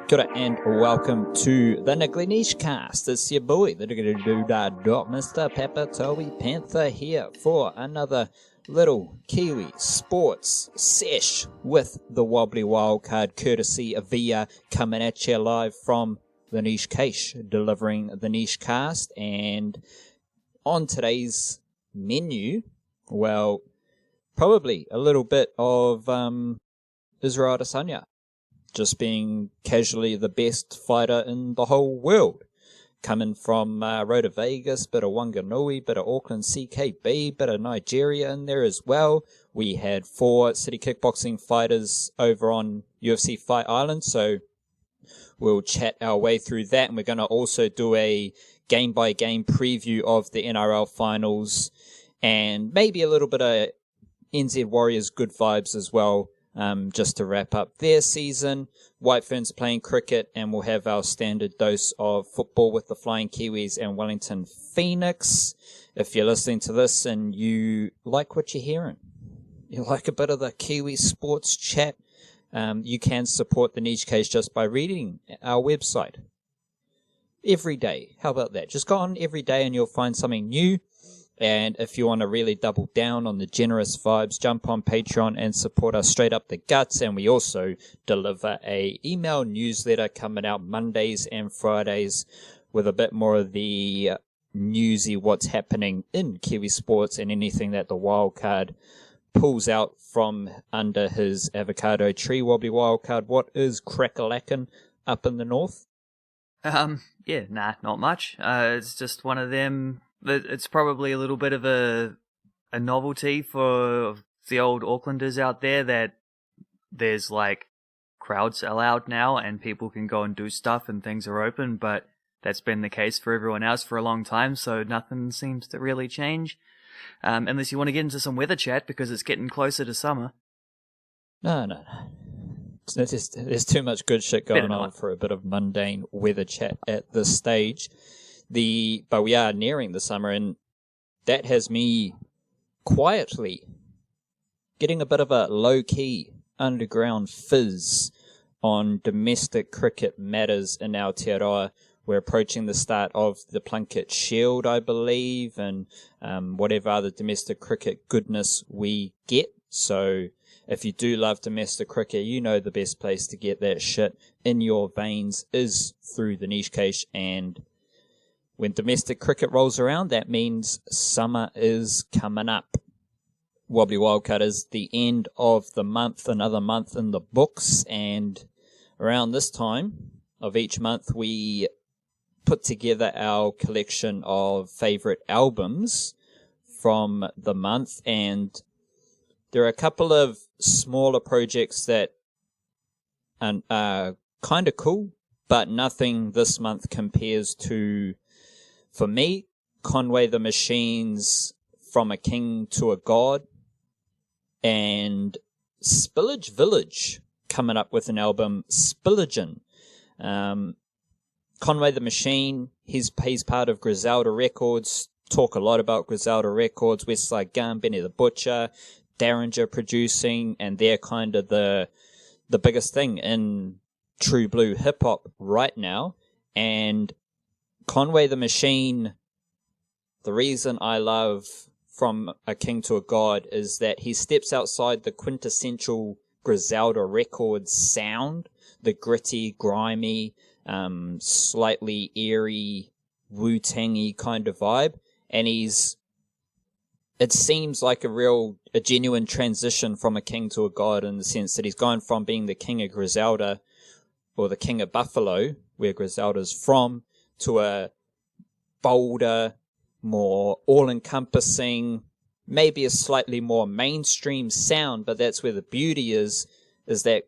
Kia ora and welcome to the Niggly Niche Cast. It's your boy, the Mr. Papatoe Panther, here for another little Kiwi sports sesh with the Wobbly Wildcard, courtesy of Via, coming at you live from the Niche Cache, delivering the Niche Cast. And on today's menu, well, probably a little bit of Israel Adesanya just being casually the best fighter in the whole world. Coming from Rota Vegas, bit of Wanganui, bit of Auckland CKB, bit of Nigeria in there as well. We had 4 city kickboxing fighters over on UFC Fight Island, so we'll chat our way through that. And we're going to also do a game-by-game preview of the NRL Finals and maybe a little bit of NZ Warriors good vibes as well. Just to wrap up their season. White Ferns playing cricket, and we'll have our standard dose of football with the Flying Kiwis and Wellington Phoenix. If you're listening to this and you like what you're hearing, you like a bit of the Kiwi sports chat, you can support the Niche Case just by reading our website every day. How about that? Just go on every day and you'll find something new. And if you want to really double down on the generous vibes, jump on Patreon and support us straight up the guts. And we also deliver a email newsletter coming out Mondays and Fridays with a bit more of the newsy what's happening in Kiwi sports and anything that the Wildcard pulls out from under his avocado tree. Wobbly Wildcard, what is crack-a-lackin' up in the north? Not much. It's just one of them. It's probably a little bit of a novelty for the old Aucklanders out there that there's like crowds allowed now and people can go and do stuff and things are open, but that's been the case for everyone else for a long time, so nothing seems to really change. Unless you want to get into some weather chat because it's getting closer to summer. No. There's too much good shit going on for a bit of mundane weather chat at this stage. But we are nearing the summer, and that has me quietly getting a bit of a low-key underground fizz on domestic cricket matters in Aotearoa. We're approaching the start of the Plunket Shield, I believe, and whatever other domestic cricket goodness we get. So if you do love domestic cricket, you know the best place to get that shit in your veins is through the Niche Cache. And when domestic cricket rolls around, that means summer is coming up. Wobbly Wildcard is the end of the month, another month in the books, and around this time of each month, we put together our collection of favorite albums from the month, and there are a couple of smaller projects that are kind of cool, but nothing this month compares to, for me, Conway the Machine's From a King to a God, and Spillage Village coming up with an album, Spillagin. Conway the Machine, he's part of Griselda Records, talk a lot about Griselda Records, Westside Gun, Benny the Butcher, Derringer producing, and they're kind of the biggest thing in true blue hip-hop right now. And Conway the Machine, the reason I love From a King to a God is that he steps outside the quintessential Griselda Records sound, the gritty, grimy, slightly eerie, Wu-Tangy kind of vibe, and it seems like a genuine transition from a king to a god in the sense that he's gone from being the king of Griselda, or the king of Buffalo, where Griselda's from, to a bolder, more all-encompassing, maybe a slightly more mainstream sound, but that's where the beauty is that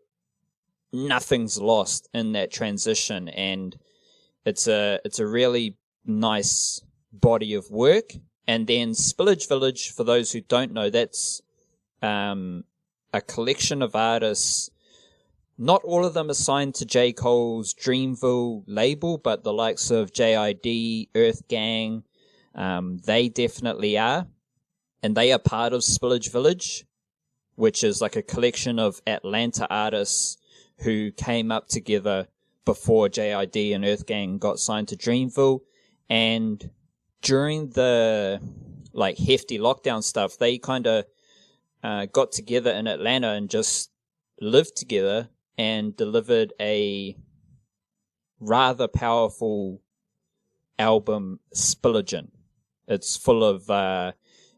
nothing's lost in that transition, and it's a really nice body of work. And then Spillage Village, for those who don't know, that's a collection of artists. Not all of them are signed to J. Cole's Dreamville label, but the likes of JID, Earth Gang, they definitely are. And they are part of Spillage Village, which is like a collection of Atlanta artists who came up together before JID and Earth Gang got signed to Dreamville. And during the like hefty lockdown stuff, they kind of got together in Atlanta and just lived together and delivered a rather powerful album, Spillagin. It's full of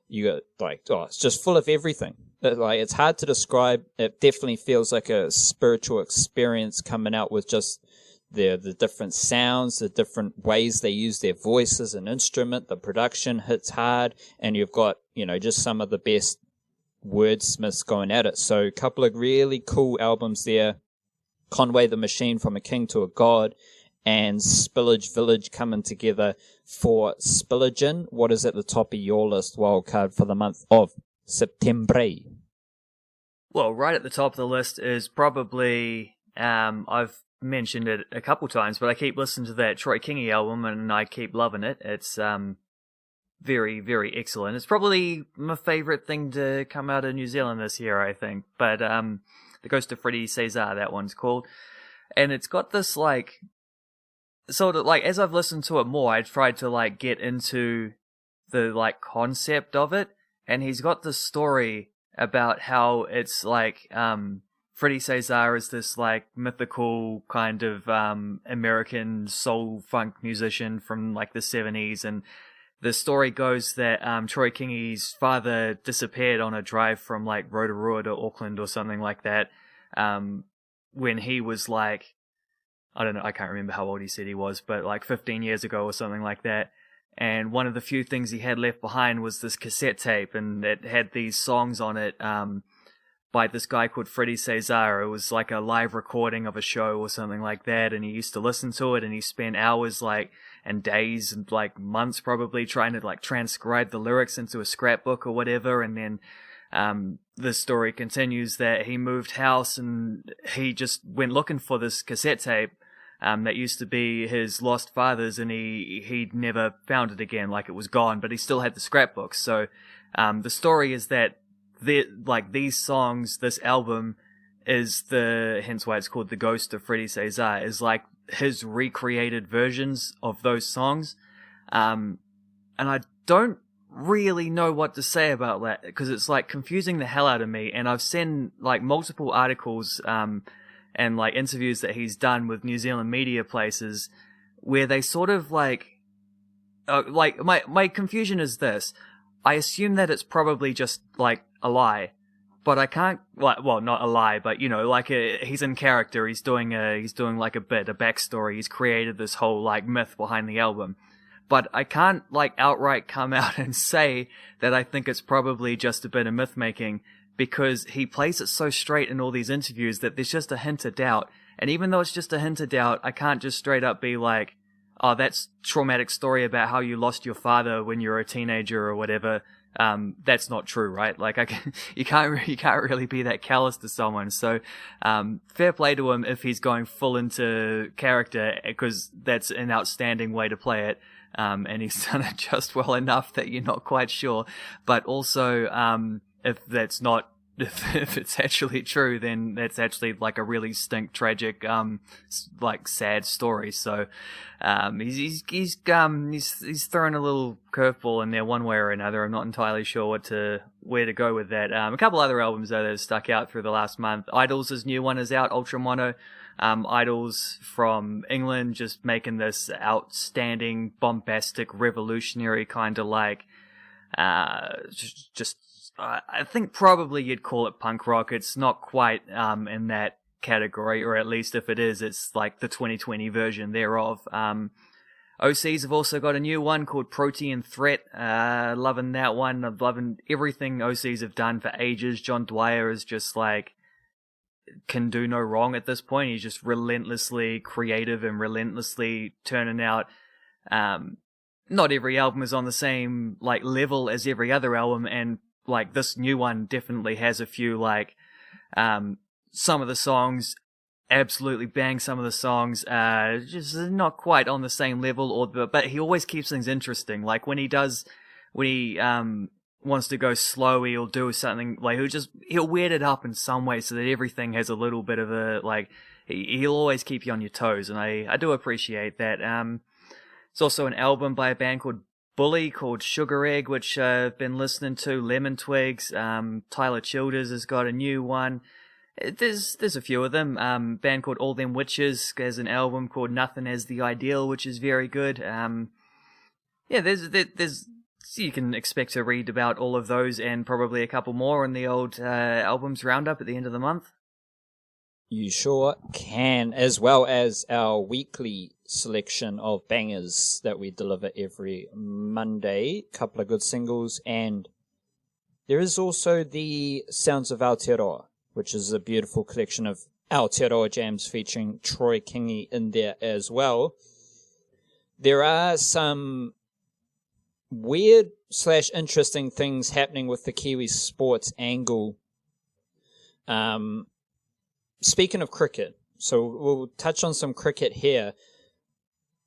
it's just full of everything. It's hard to describe. It definitely feels like a spiritual experience coming out with just the different sounds, the different ways they use their voice as an instrument. The production hits hard, and you've got, just some of the best wordsmiths going at it. So a couple of really cool albums there. Conway the Machine, From a King to a God, and Spillage Village coming together for Spillagin. What is at the top of your list, wildcard, for the month of September? Well, right at the top of the list is probably, I've mentioned it a couple times, but I keep listening to that Troy Kingi album and I keep loving it. It's very, very excellent. It's probably my favourite thing to come out of New Zealand this year, I think. But The Ghost of Freddie Cesar, that one's called. And it's got this, sort of, as I've listened to it more, I tried to, get into the, concept of it. And he's got this story about how it's, Freddie Cesar is this, mythical kind of American soul funk musician from, the 70s. And the story goes that Troy Kingi's father disappeared on a drive from, Rotorua to Auckland or something like that, when he was, I don't know, I can't remember how old he said he was, but 15 years ago or something like that. And one of the few things he had left behind was this cassette tape, and it had these songs on it by this guy called Freddie Cesar. It was a live recording of a show or something like that, and he used to listen to it, and he spent hours and days and months probably trying to transcribe the lyrics into a scrapbook or whatever. And then the story continues that he moved house and he just went looking for this cassette tape that used to be his lost father's, and he never found it again. It was gone, but he still had the scrapbooks. So the story is that these songs, this album is hence why it's called The Ghost of Freddie Cesar, is his recreated versions of those songs. And I don't really know what to say about that, because it's confusing the hell out of me. And I've seen multiple articles and interviews that he's done with New Zealand media places where they sort of my confusion is this. I assume that it's probably just a lie, but I can't, well, not a lie, but he's in character. He's doing a bit, a backstory. He's created this whole myth behind the album, but I can't outright come out and say that I think it's probably just a bit of myth making, because he plays it so straight in all these interviews that there's just a hint of doubt. And even though it's just a hint of doubt, I can't just straight up be oh, that's traumatic story about how you lost your father when you were a teenager or whatever. That's not true, right? You can't really be that callous to someone. So, fair play to him if he's going full into character, because that's an outstanding way to play it. And he's done it just well enough that you're not quite sure. But also, if it's actually true, then that's actually a really tragic, sad story. So, he's throwing a little curveball in there one way or another. I'm not entirely sure where to go with that. A couple other albums though that have stuck out through the last month. Idols' new one is out, Ultra Mono. Idols from England, just making this outstanding, bombastic, revolutionary kind of I think probably you'd call it punk rock. It's not quite in that category, or at least if it is, it's the 2020 version thereof. OCs have also got a new one called Protein Threat. Loving that one. I'm loving everything OCs have done for ages. John Dwyer is just can do no wrong at this point. He's just relentlessly creative and relentlessly turning out. Not every album is on the same level as every other album, and this new one definitely has a few some of the songs absolutely bang, some of the songs just not quite on the same level, but he always keeps things interesting. When he wants to go slow, he'll do something like he'll weird it up in some way so that everything has a little bit of a like. He'll always keep you on your toes, and I do appreciate that. It's also an album by a band called Bully called Sugar Egg, which I've been listening to. Lemon Twigs. Tyler Childers has got a new one. There's a few of them. Band called All Them Witches has an album called Nothing As the Ideal, which is very good. There's you can expect to read about all of those and probably a couple more in the old albums roundup at the end of the month. You sure can, as well as our weekly selection of bangers that we deliver every Monday. A couple of good singles, and there is also the Sounds of Aotearoa, which is a beautiful collection of Aotearoa jams featuring Troy Kingi in there as well. There are some weird / interesting things happening with the Kiwi sports angle. Speaking of cricket, so we'll touch on some cricket here.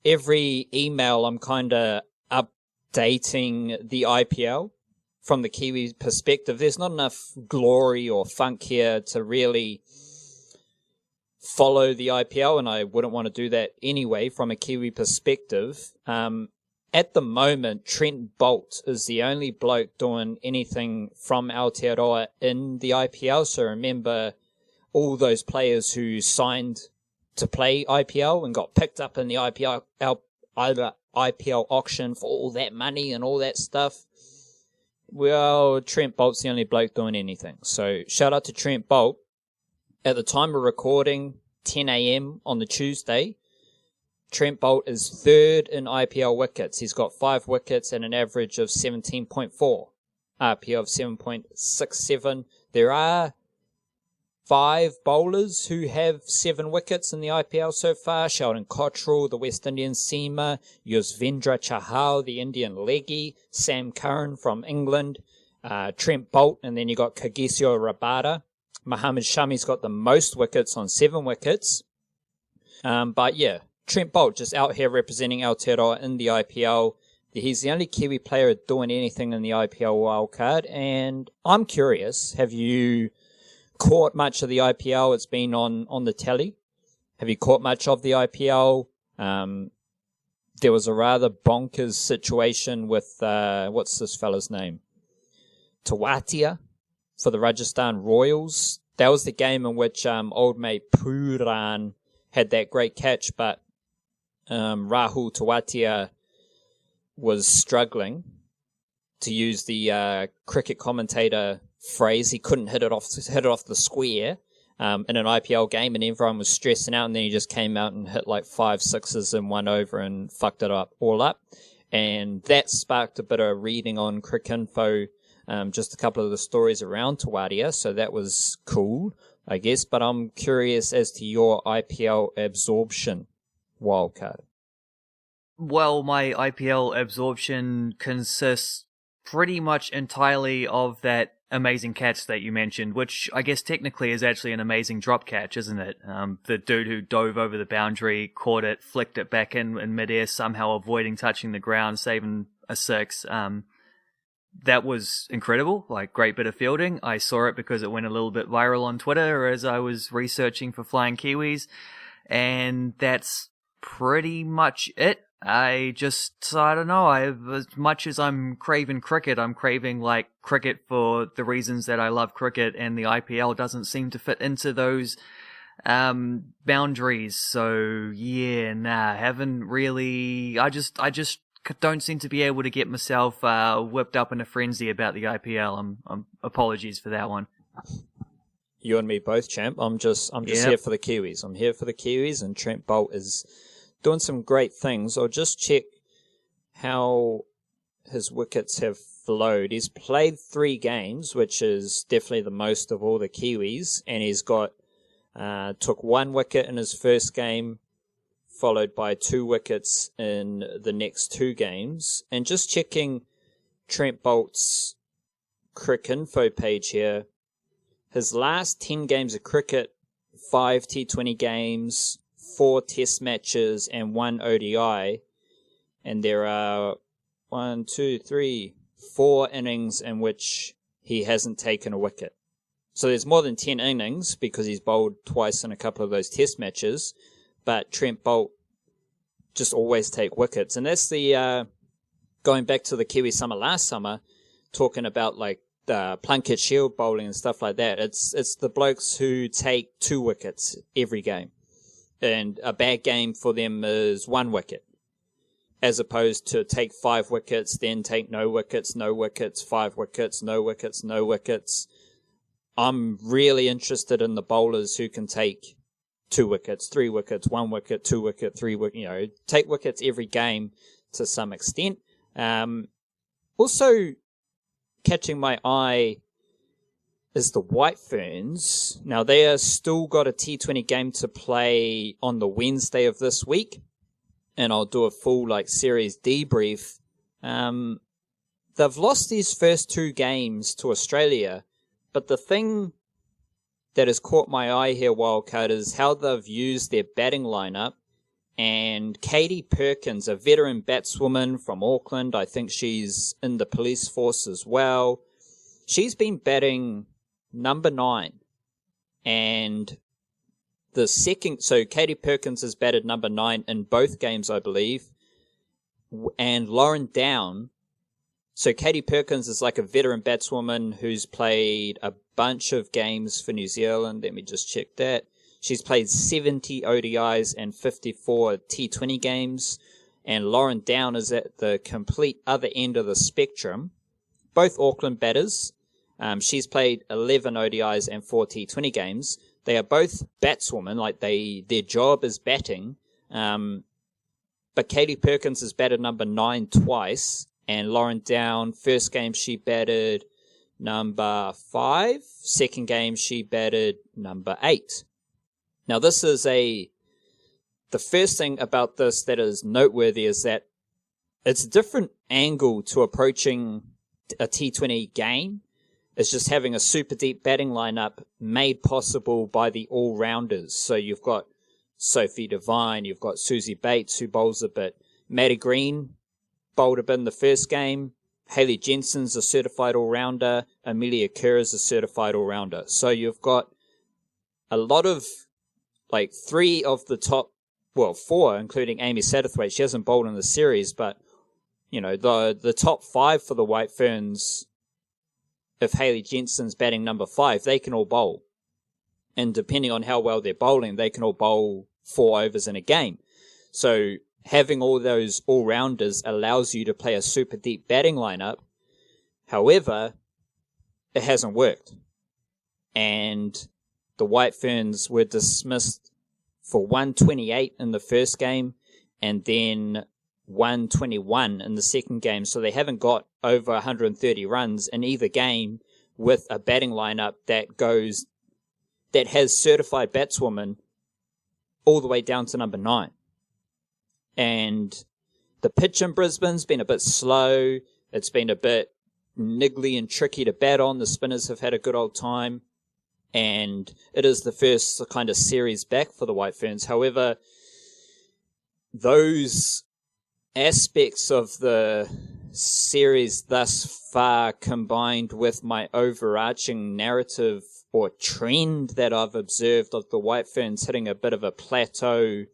Every email I'm kind of updating the IPL from the Kiwi perspective. There's not enough glory or funk here to really follow the IPL, and I wouldn't want to do that anyway from a Kiwi perspective. At the moment, Trent Boult is the only bloke doing anything from Aotearoa in the IPL, so remember all those players who signed to play IPL and got picked up in the IPL auction for all that money and all that stuff. Well, Trent Boult's the only bloke doing anything. So shout out to Trent Boult. At the time of recording, 10 a.m. on the Tuesday, Trent Boult is third in IPL wickets. He's got 5 wickets and an average of 17.4, RPO of 7.67. There are 5 bowlers who have 7 wickets in the IPL so far. Sheldon Cottrell, the West Indian seamer, Yuzvendra Chahal, the Indian leggy, Sam Curran from England, Trent Boult, and then you got Kagiso Rabada. Mohammad Shami's got the most wickets on 7 wickets. But yeah, Trent Boult just out here representing Aotearoa in the IPL. He's the only Kiwi player doing anything in the IPL wildcard, and I'm curious, have you caught much of the IPL? It's been on the telly. Have you caught much of the IPL? There was a rather bonkers situation with, what's this fella's name? Tawatia for the Rajasthan Royals. That was the game in which old mate Puran had that great catch, but Rahul Tawatia was struggling, to use the cricket commentator phrase. He couldn't hit it off the square in an IPL game, and everyone was stressing out, and then he just came out and hit like 5 sixes in 1 over and fucked it all up. And that sparked a bit of reading on Cricinfo, just a couple of the stories around Tawatia, so that was cool, I guess. But I'm curious as to your IPL absorption wildcard. Well, my IPL absorption consists pretty much entirely of that amazing catch that you mentioned, which I guess technically is actually an amazing drop catch, isn't it? The dude who dove over the boundary, caught it, flicked it back in midair, somehow avoiding touching the ground, saving a 6. That was incredible, like great bit of fielding. I saw it because it went a little bit viral on Twitter as I was researching for Flying Kiwis, and that's pretty much it. I don't know, as much as I'm craving cricket, I'm craving like cricket for the reasons that I love cricket, and the IPL doesn't seem to fit into those boundaries. So yeah, haven't really, I just don't seem to be able to get myself whipped up in a frenzy about the IPL. I'm apologies for that one. You and me both, champ. I'm just here for the Kiwis. I'm here for the Kiwis, and Trent Boult is doing some great things. I'll just check how his wickets have flowed. He's played 3 games, which is definitely the most of all the Kiwis, and he's got took 1 wicket in his first game, followed by 2 wickets in the next 2 games. And just checking Trent Boult's Cricinfo page here, his last 10 games of cricket, 5 T20 games, 4 test matches, and 1 ODI. And there are 1, 2, 3, 4 innings in which he hasn't taken a wicket. So there's more than 10 innings because he's bowled twice in a couple of those test matches, but Trent Boult just always take wickets. And that's the, going back to the Kiwi summer last summer, talking about like the Plunkett Shield bowling and stuff like that. It's the blokes who take 2 wickets every game. And a bad game for them is 1 wicket, as opposed to take 5 wickets, then take no wickets, 5 wickets, no wickets, no wickets. I'm really interested in the bowlers who can take 2 wickets, 3 wickets, 1 wicket, 2 wicket, 3 wicket, take wickets every game to some extent. Also catching my eye is the White Ferns. Now they have still got a T20 game to play on the Wednesday of this week, and I'll do a full series debrief. They've lost these first 2 games to Australia, but the thing that has caught my eye here, Wildcard, is how they've used their batting lineup. And Katie Perkins, a veteran batswoman from Auckland, I think she's in the police force as well. She's been batting number 9. And so Katie Perkins has batted number 9 in both games, I believe. And Lauren Down. So Katie Perkins is like a veteran batswoman who's played a bunch of games for New Zealand. Let me just check that. She's played 70 ODIs and 54 T20 games. And Lauren Down is at the complete other end of the spectrum. Both Auckland batters. She's played 11 ODIs and 4 T20 games. They are both batswomen, their job is batting. But Katie Perkins has batted number 9 twice. And Lauren Down, first game she batted number 5. Second game she batted number 8. Now this is the first thing about this that is noteworthy is that it's a different angle to approaching a T20 game. It's just having a super deep batting lineup made possible by the all-rounders. So you've got Sophie Devine, you've got Susie Bates who bowls a bit. Maddie Green bowled a bit in the first game. Hayley Jensen's a certified all-rounder. Amelia Kerr is a certified all-rounder. So you've got a lot of, 3 of the top, 4, including Amy Satterthwaite. She hasn't bowled in the series, but, the top 5 for the White Ferns, if Hayley Jensen's batting number 5, they can all bowl. And depending on how well they're bowling, they can all bowl 4 overs in a game. So having all those all-rounders allows you to play a super deep batting lineup. However, it hasn't worked. And the White Ferns were dismissed for 128 in the first game and then 121 in the second game. So they haven't got over 130 runs in either game with a batting lineup that has certified batswomen all the way down to number 9. And the pitch in Brisbane's been a bit slow. It's been a bit niggly and tricky to bat on. The spinners have had a good old time. And it is the first kind of series back for the White Ferns. However, those aspects of the series thus far, combined with my overarching narrative or trend that I've observed of the White Ferns hitting a bit of a plateau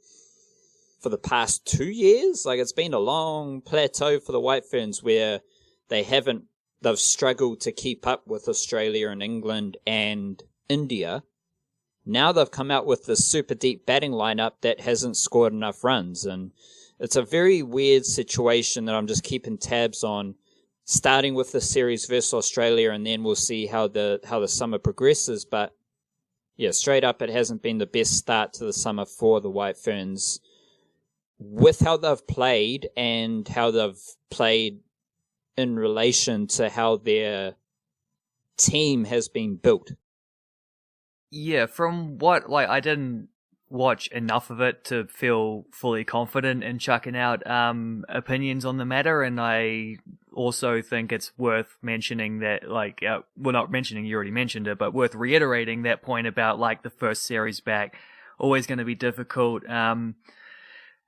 for the past 2 years. It's been a long plateau for the White Ferns where they've struggled to keep up with Australia and England and India. Now they've come out with this super deep batting lineup that hasn't scored enough runs. And it's a very weird situation that I'm just keeping tabs on, starting with the series versus Australia, and then we'll see how the summer progresses. But yeah, straight up, it hasn't been the best start to the summer for the White Ferns with how they've played and how they've played in relation to how their team has been built. Yeah, from what, I didn't watch enough of it to feel fully confident in chucking out opinions on the matter, and I also think it's worth mentioning that, not mentioning, you already mentioned it, but worth reiterating that point about, the first series back, always going to be difficult.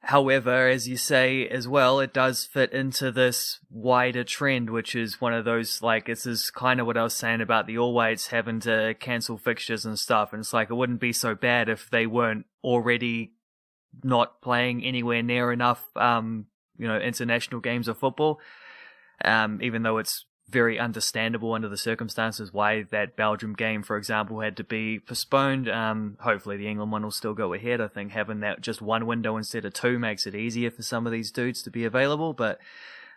However, as you say as well, it does fit into this wider trend, which is one of those, like, this is kind of what I was saying about the All Whites having to cancel fixtures and stuff. And it's like, it wouldn't be so bad if they weren't already not playing anywhere near enough, international games of football. Even though it's very understandable under the circumstances why that Belgium game, for example, had to be postponed. Hopefully the England one will still go ahead. I think having that just one window instead of two makes it easier for some of these dudes to be available, but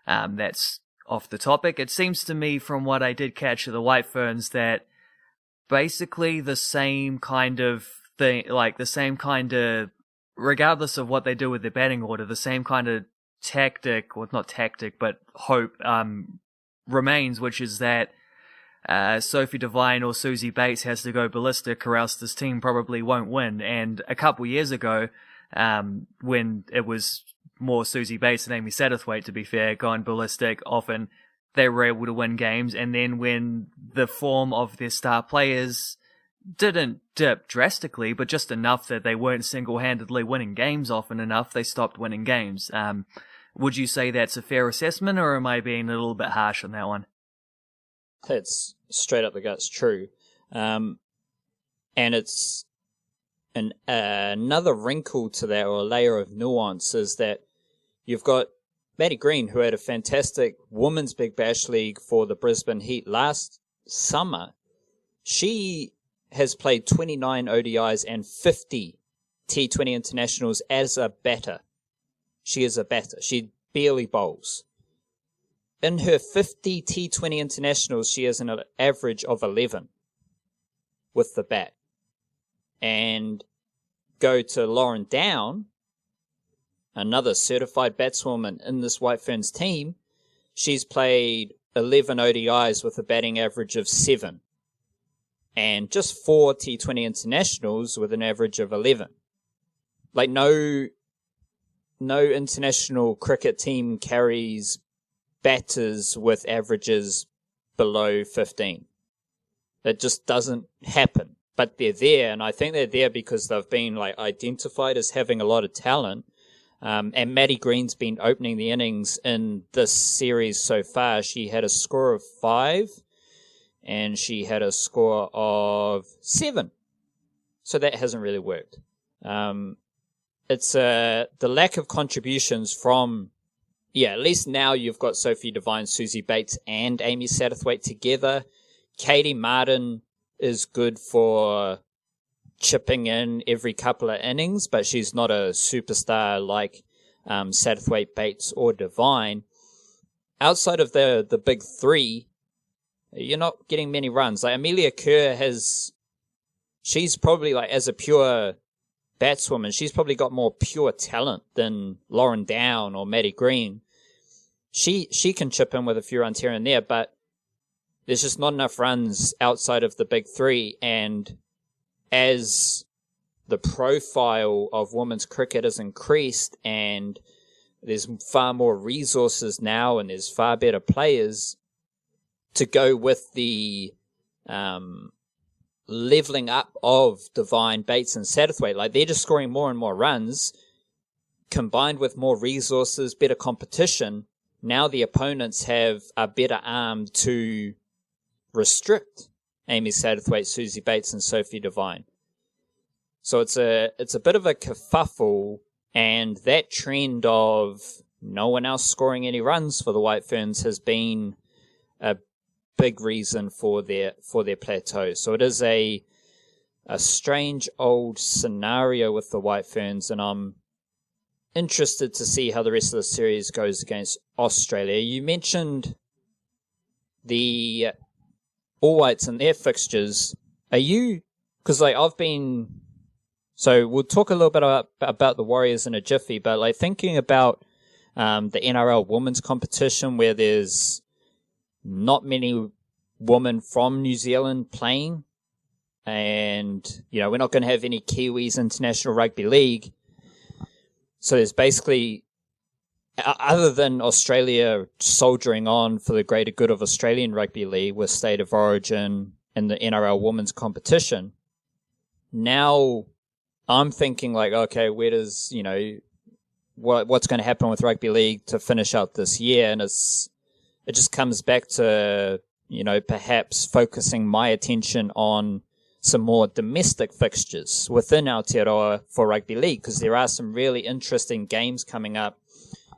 that's off the topic. It seems to me, from what I did catch of the White Ferns, that basically the same kind of thing, like the same kind of, regardless of what they do with their batting order, the same kind of tactic, well, not tactic, but hope remains, which is that Sophie Devine or Susie Bates has to go ballistic, or else this team probably won't win. And a couple years ago, when it was more Susie Bates and Amy Satterthwaite, to be fair, going ballistic, often they were able to win games. And then when the form of their star players didn't dip drastically, but just enough that they weren't single-handedly winning games often enough, they stopped winning games. Would you say that's a fair assessment, or am I being a little bit harsh on that one? That's straight up the guts true. And it's another wrinkle to that, or a layer of nuance, is that you've got Maddie Green, who had a fantastic Women's Big Bash League for the Brisbane Heat last summer. She has played 29 ODIs and 50 T20 internationals as a batter. She is a batter. She barely bowls. In her 50 T20 internationals, she has an average of 11 with the bat. And go to Lauren Down, another certified batswoman in this White Ferns team. She's played 11 ODIs with a batting average of 7. And just 4 T20 internationals with an average of 11. Like, no international cricket team carries batters with averages below 15. That just doesn't happen. But they're there, and I think they're there because they've been identified as having a lot of talent. And Maddie Green's been opening the innings in this series so far. She had a score of 5, and she had a score of 7. So that hasn't really worked. It's the lack of contributions from, at least now you've got Sophie Devine, Susie Bates, and Amy Satterthwaite together. Katie Martin is good for chipping in every couple of innings, but she's not a superstar like Satterthwaite, Bates, or Devine. Outside of the big three, you're not getting many runs. Like Amelia Kerr she's probably, as a pure batswoman, she's probably got more pure talent than Lauren Down or Maddie Green. She can chip in with a few runs here and there, but there's just not enough runs outside of the big three. And as the profile of women's cricket has increased and there's far more resources now and there's far better players, to go with the leveling up of Devine, Bates, and Satterthwaite, they're just scoring more and more runs, combined with more resources, better competition. Now the opponents have a better arm to restrict Amy Satterthwaite, Susie Bates, and Sophie Devine. So it's a bit of a kerfuffle, and that trend of no one else scoring any runs for the White Ferns has been a big reason for their plateau. So it is a strange old scenario with the White Ferns, and I'm interested to see how the rest of the series goes against Australia. You mentioned the All Whites and their fixtures. Because I've been, so we'll talk a little bit about the Warriors in a jiffy, but thinking about the NRL women's competition, where there's not many women from New Zealand playing, and we're not going to have any Kiwis International Rugby League. So there's basically, other than Australia soldiering on for the greater good of Australian Rugby League with State of Origin and the NRL women's competition, now I'm thinking okay, where does what's going to happen with rugby league to finish out this year, and it just comes back to, perhaps focusing my attention on some more domestic fixtures within Aotearoa for rugby league, because there are some really interesting games coming up.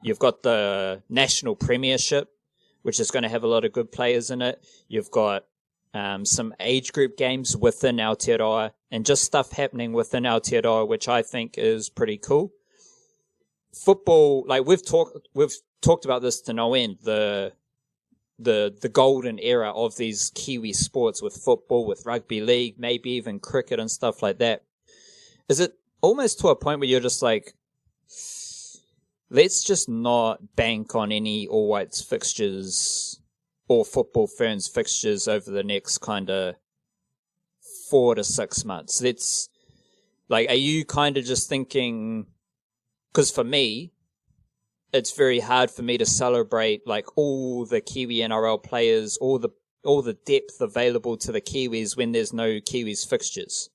You've got the National Premiership, which is going to have a lot of good players in it. You've got some age group games within Aotearoa, and just stuff happening within Aotearoa, which I think is pretty cool. Football, like we've talked about this to no end, the golden era of these Kiwi sports with football, with rugby league, maybe even cricket and stuff like that. Is it almost to a point where you're just like, let's just not bank on any All Whites fixtures or Football Ferns fixtures over the next kind of 4 to 6 months? Are you kind of just thinking, because for me, it's very hard for me to celebrate like all the Kiwi NRL players, all the depth available to the Kiwis when there's no Kiwis fixtures,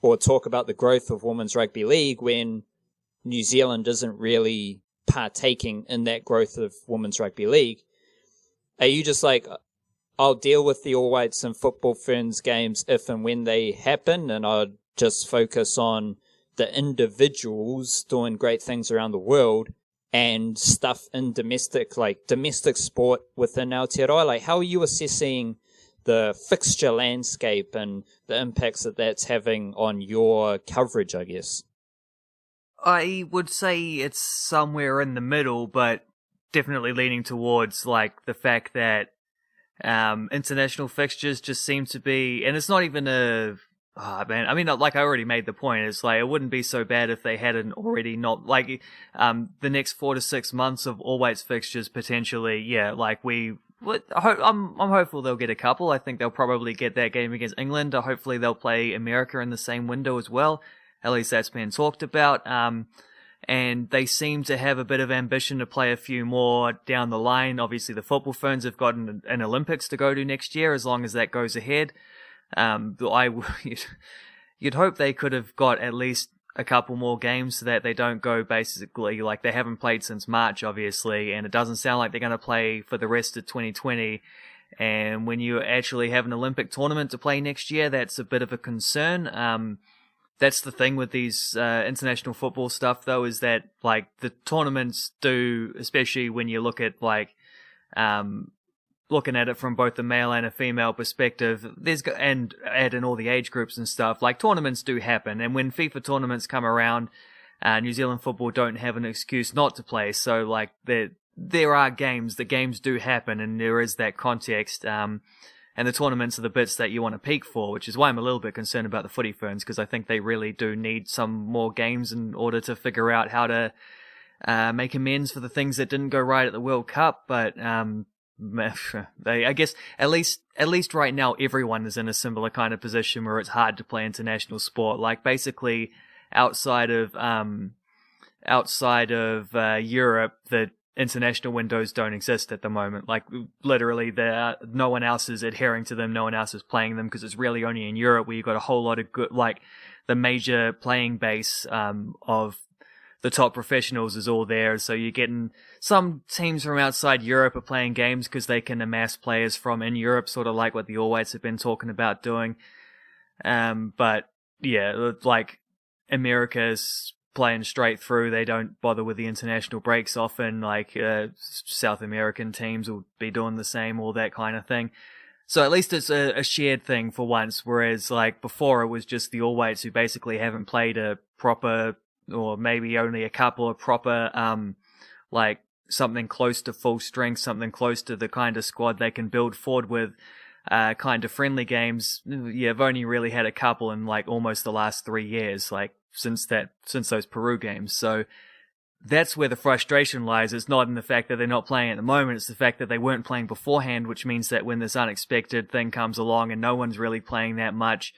or talk about the growth of women's rugby league when New Zealand isn't really partaking in that growth of women's rugby league. Are you just like, I'll deal with the All Whites and Football Ferns games if and when they happen, and I'll just focus on the individuals doing great things around the world and stuff in domestic sport within Aotearoa? Like, how are you assessing the fixture landscape and the impacts that that's having on your coverage, I guess? I would say it's somewhere in the middle, but definitely leaning towards like the fact that international fixtures just seem to be, and it's not even I mean, like I already made the point. It's like it wouldn't be so bad if they hadn't already not like the next 4 to 6 months of All Whites fixtures potentially. Yeah, like I'm hopeful they'll get a couple. I think they'll probably get that game against England. Hopefully they'll play America in the same window as well. At least that's been talked about. And they seem to have a bit of ambition to play a few more down the line. Obviously, the Football Ferns have got an Olympics to go to next year, as long as that goes ahead. You'd hope they could have got at least a couple more games so that they don't go basically like they haven't played since March, obviously, and it doesn't sound like they're going to play for the rest of 2020. And when you actually have an Olympic tournament to play next year, that's a bit of a concern. That's the thing with these international football stuff, though, is that like the tournaments do, especially when you look at like looking at it from both the male and a female perspective, and add in all the age groups and stuff, like tournaments do happen. And when FIFA tournaments come around, New Zealand football don't have an excuse not to play. So like there are games, the games do happen, and there is that context. And the tournaments are the bits that you want to peak for, which is why I'm a little bit concerned about the Footy Ferns, because I think they really do need some more games in order to figure out how to make amends for the things that didn't go right at the World Cup. But I guess at least right now everyone is in a similar kind of position where it's hard to play international sport. Like basically outside of Europe, the international windows don't exist at the moment. Like literally no one else is adhering to them, no one else is playing them, because it's really only in Europe where you've got a whole lot of good, like the major playing base of the top professionals is all there. So you're getting some teams from outside Europe are playing games because they can amass players from in Europe, sort of like what the All Whites have been talking about doing. But yeah, like America's playing straight through. They don't bother with the international breaks often. Like South American teams will be doing the same, all that kind of thing. So at least it's a shared thing for once, whereas like before it was just the All Whites who basically haven't played a proper, or maybe only a couple of proper like something close to full strength, something close to the kind of squad they can build forward with, kind of friendly games. Yeah, I've only really had a couple in like almost the last 3 years, like since those Peru games. So that's where the frustration lies. It's not in the fact that they're not playing at the moment, it's the fact that they weren't playing beforehand, which means that when this unexpected thing comes along and no one's really playing that much,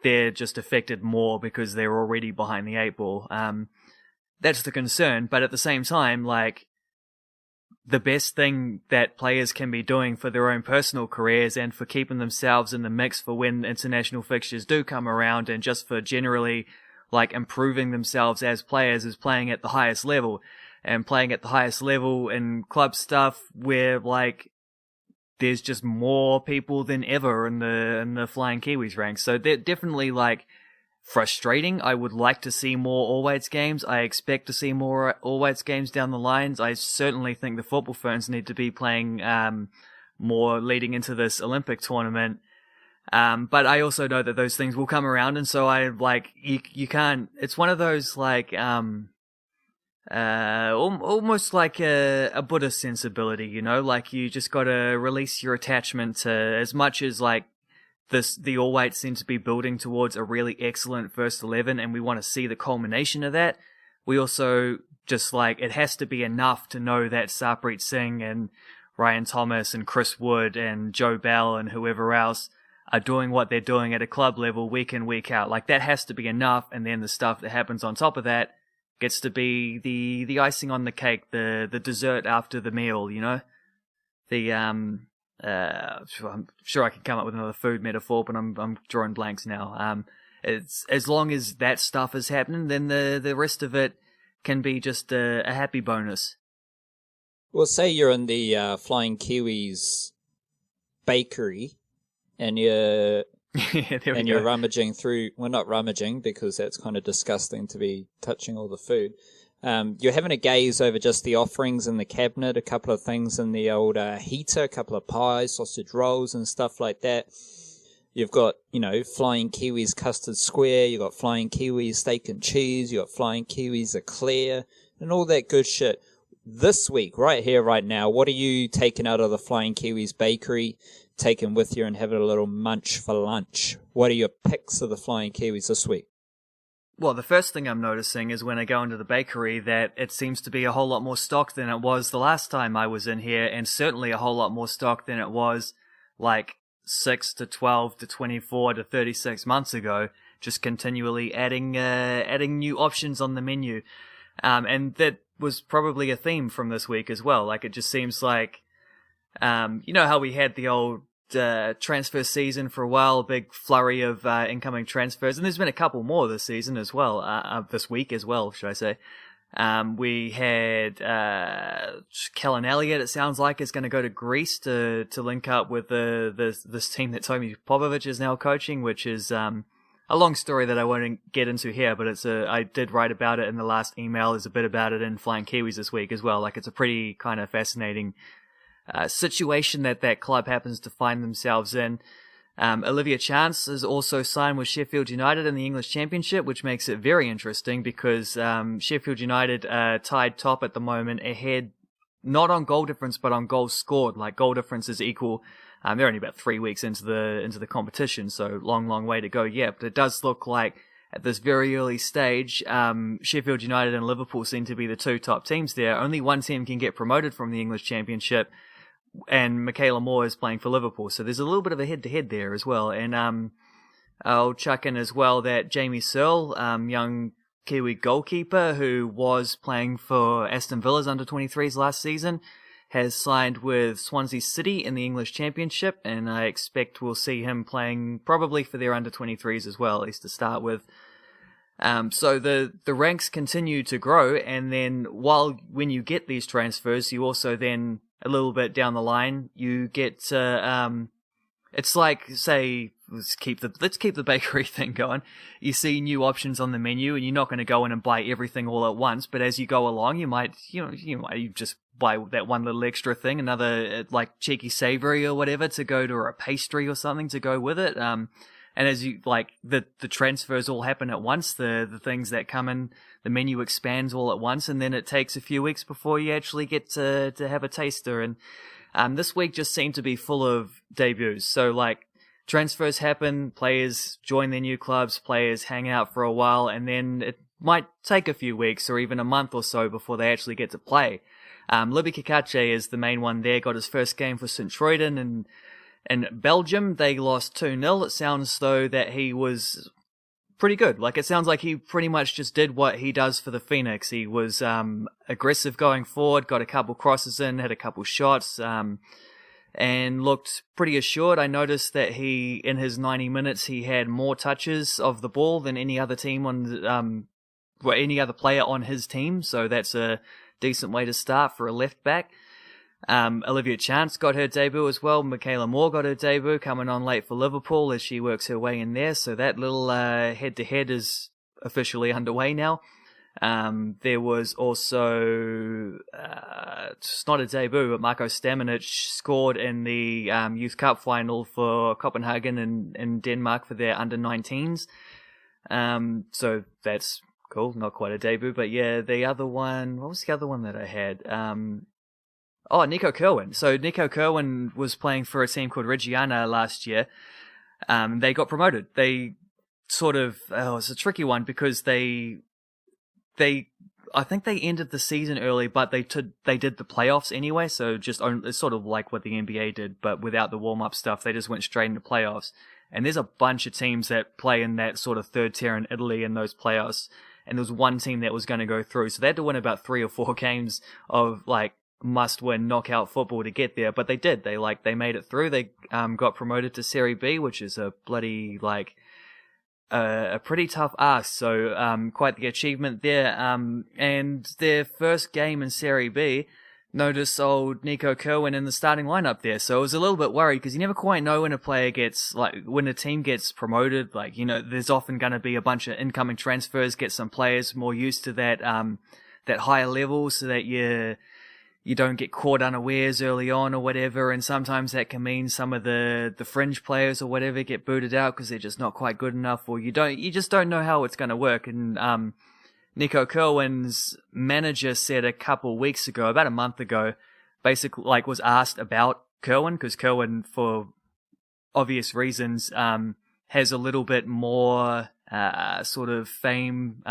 they're just affected more because they're already behind the 8 ball. That's the concern, but at the same time, like, the best thing that players can be doing for their own personal careers and for keeping themselves in the mix for when international fixtures do come around, and just for generally like improving themselves as players is playing at the highest level, and playing at the highest level in club stuff where like there's just more people than ever in the Flying Kiwis ranks. So they're definitely like frustrating. I would like to see more all weights games. I expect to see more all weights games down the lines. I certainly think the football Ferns need to be playing more leading into this Olympic tournament. But I also know that those things will come around, and so I like you can't. It's one of those like almost like a Buddhist sensibility, you know, like you just got to release your attachment to, as much as like the all weight seems to be building towards a really excellent first 11, and we want to see the culmination of that. We also just like, it has to be enough to know that Sarpreet Singh and Ryan Thomas and Chris Wood and Joe Bell and whoever else are doing what they're doing at a club level week in, week out. Like that has to be enough, and then the stuff that happens on top of that gets to be the icing on the cake, the dessert after the meal, you know? I'm sure I could come up with another food metaphor, but I'm drawing blanks now. It's as long as that stuff is happening, then the rest of it can be just a happy bonus. Well, say you're in the Flying Kiwis bakery, and you're you're rummaging through. Well, not rummaging, because that's kind of disgusting to be touching all the food. You're having a gaze over just the offerings in the cabinet, a couple of things in the old heater, a couple of pies, sausage rolls and stuff like that. You've got, you know, Flying Kiwis custard square, you've got Flying Kiwis steak and cheese, you've got Flying Kiwis eclair, and all that good shit. This week, right here, right now, what are you taking out of the Flying Kiwis bakery, taking with you and having a little munch for lunch? What are your picks of the Flying Kiwis this week? Well, the first thing I'm noticing is when I go into the bakery that it seems to be a whole lot more stock than it was the last time I was in here, and certainly a whole lot more stock than it was like 6 to 12 to 24 to 36 months ago, just continually adding new options on the menu. And that was probably a theme from this week as well. Like, it just seems like, you know how we had the old transfer season for a while, a big flurry of incoming transfers, and there's been a couple more this season as well, this week as well, should I say. We had Kellen Elliott, it sounds like, is going to go to Greece to link up with this team that Tomi Popovic is now coaching, which is a long story that I won't get into here, but I did write about it in the last email. There's a bit about it in Flying Kiwis this week as well. Like, it's a pretty kind of fascinating situation that club happens to find themselves in. Olivia Chance is also signed with Sheffield United in the English Championship, which makes it very interesting because Sheffield United tied top at the moment, ahead not on goal difference but on goals scored. Like, goal difference is equal. They're only about 3 weeks into the competition, so long way to go yet. But it does look like at this very early stage, Sheffield United and Liverpool seem to be the two top teams there. Only one team can get promoted from the English Championship, and Michaela Moore is playing for Liverpool. So there's a little bit of a head-to-head there as well. And I'll chuck in as well that Jamie Searle, young Kiwi goalkeeper who was playing for Aston Villa's under-23s last season, has signed with Swansea City in the English Championship, and I expect we'll see him playing probably for their under-23s as well, at least to start with. So the ranks continue to grow, and then when you get these transfers, you also then, a little bit down the line, you get it's like, say, let's keep the bakery thing going. You see new options on the menu, and you're not going to go in and buy everything all at once, but as you go along, you might just buy that one little extra thing, another like cheeky savoury or whatever to go to, or a pastry or something to go with it. And as you like, the transfers all happen at once, the things that come in, the menu expands all at once, and then it takes a few weeks before you actually get to have a taster. And this week just seemed to be full of debuts. So like, transfers happen, players join their new clubs, players hang out for a while, and then it might take a few weeks or even a month or so before they actually get to play. Libby Kakache is the main one there, got his first game for St. Truiden, and in Belgium, they lost 2-0. It sounds though that he was pretty good. Like, it sounds like he pretty much just did what he does for the Phoenix. He was aggressive going forward, got a couple crosses in, had a couple shots. and looked pretty assured. I noticed that in his 90 minutes, he had more touches of the ball than any other team any other player on his team. So that's a decent way to start for a left back. Olivia Chance got her debut as well. Michaela Moore got her debut, coming on late for Liverpool as she works her way in there. So that little head-to-head is officially underway now. There was also, it's not a debut, but Marko Stamenic scored in the Youth Cup final for Copenhagen in Denmark for their under-19s. So that's cool, not quite a debut, but yeah, the other one, what was the other one that I had? Nico Kerwin. So Nico Kerwin was playing for a team called Reggiana last year. They got promoted. They sort of, it's a tricky one because I think they ended the season early, but they did the playoffs anyway, so it's sort of like what the NBA did, but without the warm-up stuff, they just went straight into playoffs. And there's a bunch of teams that play in that sort of third tier in Italy in those playoffs, and there was one team that was going to go through, so they had to win about 3 or 4 games of like must-win knockout football to get there, but they did. They made it through. They got promoted to Serie B, which is a bloody a pretty tough ask, so quite the achievement there. And their first game in Serie B, noticed old Nico Kerwin in the starting lineup there, so I was a little bit worried because you never quite know when when a team gets promoted. There's often going to be a bunch of incoming transfers, get some players more used to that higher level, so that you don't get caught unawares early on or whatever, and sometimes that can mean some of the fringe players or whatever get booted out because they're just not quite good enough, or you just don't know how it's going to work. And Nico Kerwin's manager said a couple weeks ago, about a month ago, basically was asked about Kerwin, because Kerwin, for obvious reasons, has a little bit more sort of fame,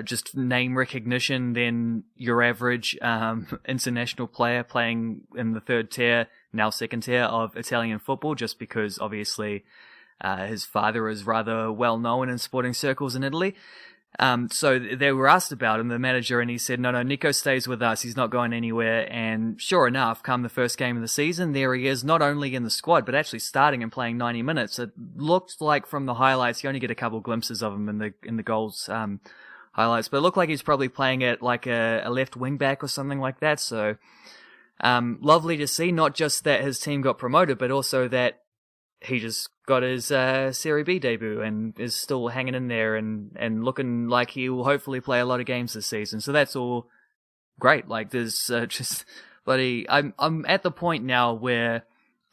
just name recognition than your average international player playing in the third tier, now second tier of Italian football, just because obviously his father is rather well known in sporting circles in Italy. So they were asked about him, the manager, and he said, no, Nico stays with us. He's not going anywhere. And sure enough, come the first game of the season, there he is, not only in the squad, but actually starting and playing 90 minutes. It looked like from the highlights, you only get a couple glimpses of him in the goals, highlights, but it looked like he's probably playing at like a left wing back or something like that. So, lovely to see, not just that his team got promoted, but also that he just got his Serie B debut and is still hanging in there and looking like he will hopefully play a lot of games this season. So that's all great. There's just bloody. I'm at the point now where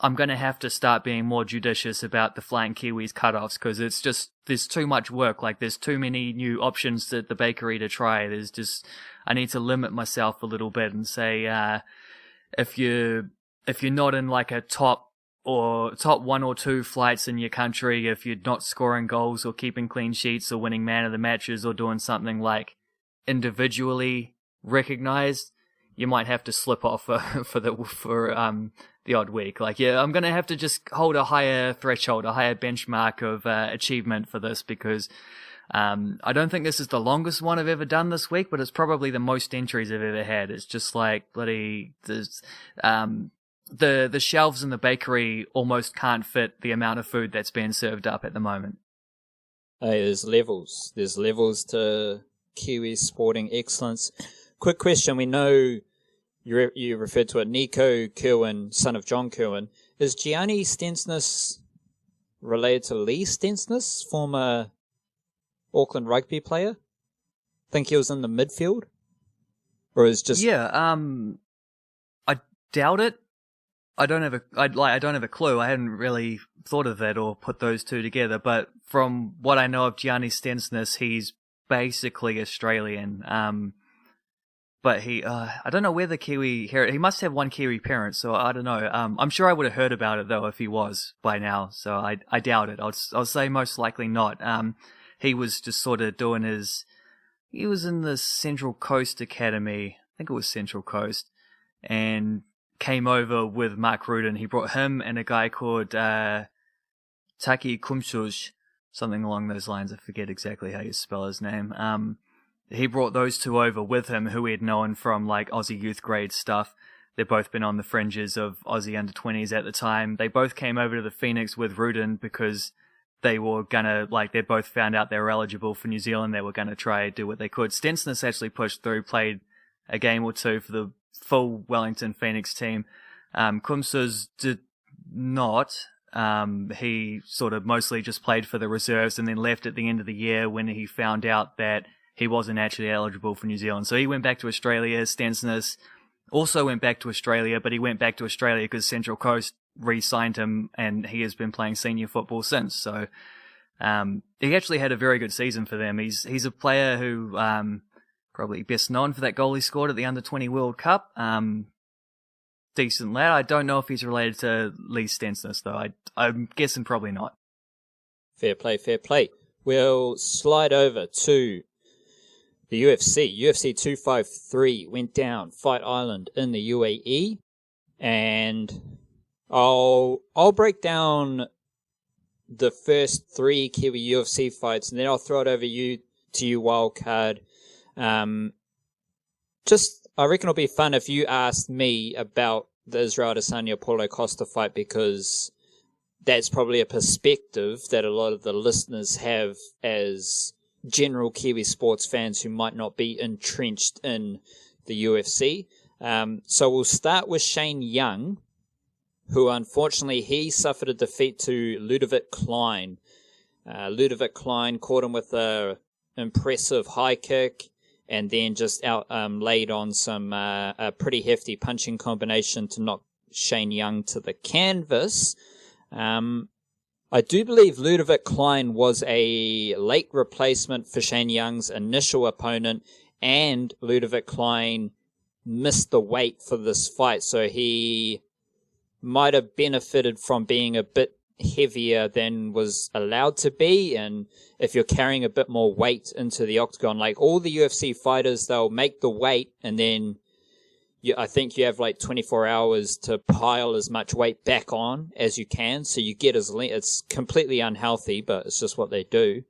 I'm going to have to start being more judicious about the Flying Kiwis cutoffs, because it's just, there's too much work. There's too many new options at the bakery to try. I need to limit myself a little bit and say, if you're not in a top 1 or 2 flights in your country, if you're not scoring goals or keeping clean sheets or winning man of the matches or doing something individually recognized, you might have to slip off for the odd week. I'm going to have to just hold a higher threshold, a higher benchmark of achievement for this, because I don't think this is the longest one I've ever done this week, but it's probably the most entries I've ever had. It's just bloody, there's, the shelves in the bakery almost can't fit the amount of food that's being served up at the moment. Hey, there's levels. There's levels to Kiwi sporting excellence. Quick question. We know you referred to it, Nico Kerwin, son of John Kerwin. Is Gianni Stensness related to Lee Stensness, former Auckland rugby player? Think he was in the midfield? Or is just... Yeah, I doubt it. I don't have a clue. I hadn't really thought of that or put those two together, but from what I know of Gianni Stensness, he's basically Australian. But he, I don't know where the Kiwi he must have one Kiwi parent, so I don't know. I'm sure I would have heard about it though if he was by now, so I doubt it. I'll say most likely not. He was just sort of doing he was in the Central Coast Academy, I think it was Central Coast, and came over with Mark Rudin. He brought him and a guy called Taki Kumsuj, something along those lines. I forget exactly how you spell his name. He brought those two over with him, who he had known from Aussie youth grade stuff. They've both been on the fringes of Aussie under-20s at the time. They both came over to the Phoenix with Rudin because they were gonna, they both found out they were eligible for New Zealand. They were gonna try do what they could. Stensness actually pushed through, played a game or two for the full Wellington Phoenix team. Kumsus did not. He sort of mostly just played for the reserves and then left at the end of the year when he found out that he wasn't actually eligible for New Zealand. So he went back to Australia. Stensness also went back to Australia, but he went back to Australia because Central Coast re-signed him, and he has been playing senior football since. So he actually had a very good season for them. He's a player who probably best known for that goal he scored at the Under-20 World Cup. Decent lad. I don't know if he's related to Lee Stensness, though. I'm guessing probably not. Fair play, fair play. We'll slide over to the UFC. UFC 253 went down Fight Island in the UAE, and I'll break down the first 3 Kiwi UFC fights, and then I'll throw it over to you, Wildcard. I reckon it'll be fun if you asked me about the Israel Adesanya Paulo Costa fight, because that's probably a perspective that a lot of the listeners have as general Kiwi sports fans who might not be entrenched in the UFC. So we'll start with Shane Young, who unfortunately he suffered a defeat to Ludovic Klein. Ludovic Klein caught him with a impressive high kick and then just laid on some a pretty hefty punching combination to knock Shane Young to the canvas. I do believe Ludovic Klein was a late replacement for Shane Young's initial opponent, and Ludovic Klein missed the weight for this fight, so he might have benefited from being a bit heavier than was allowed to be. And if you're carrying a bit more weight into the octagon, like all the UFC fighters, they'll make the weight and then I think you have 24 hours to pile as much weight back on as you can, so you get as lean. It's completely unhealthy, but it's just what they do.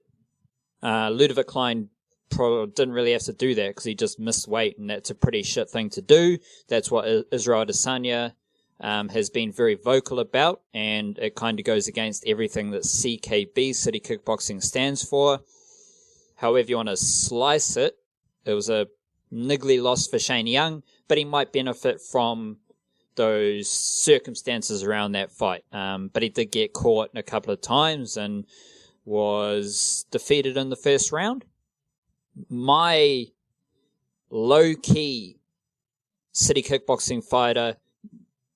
Ludovic Klein didn't really have to do that because he just missed weight, and that's a pretty shit thing to do. That's what Israel Adesanya has been very vocal about, and it kind of goes against everything that CKB, City Kickboxing, stands for. However you want to slice it, it was a niggly loss for Shane Young, but he might benefit from those circumstances around that fight. But he did get caught a couple of times and was defeated in the first round. My low-key City Kickboxing fighter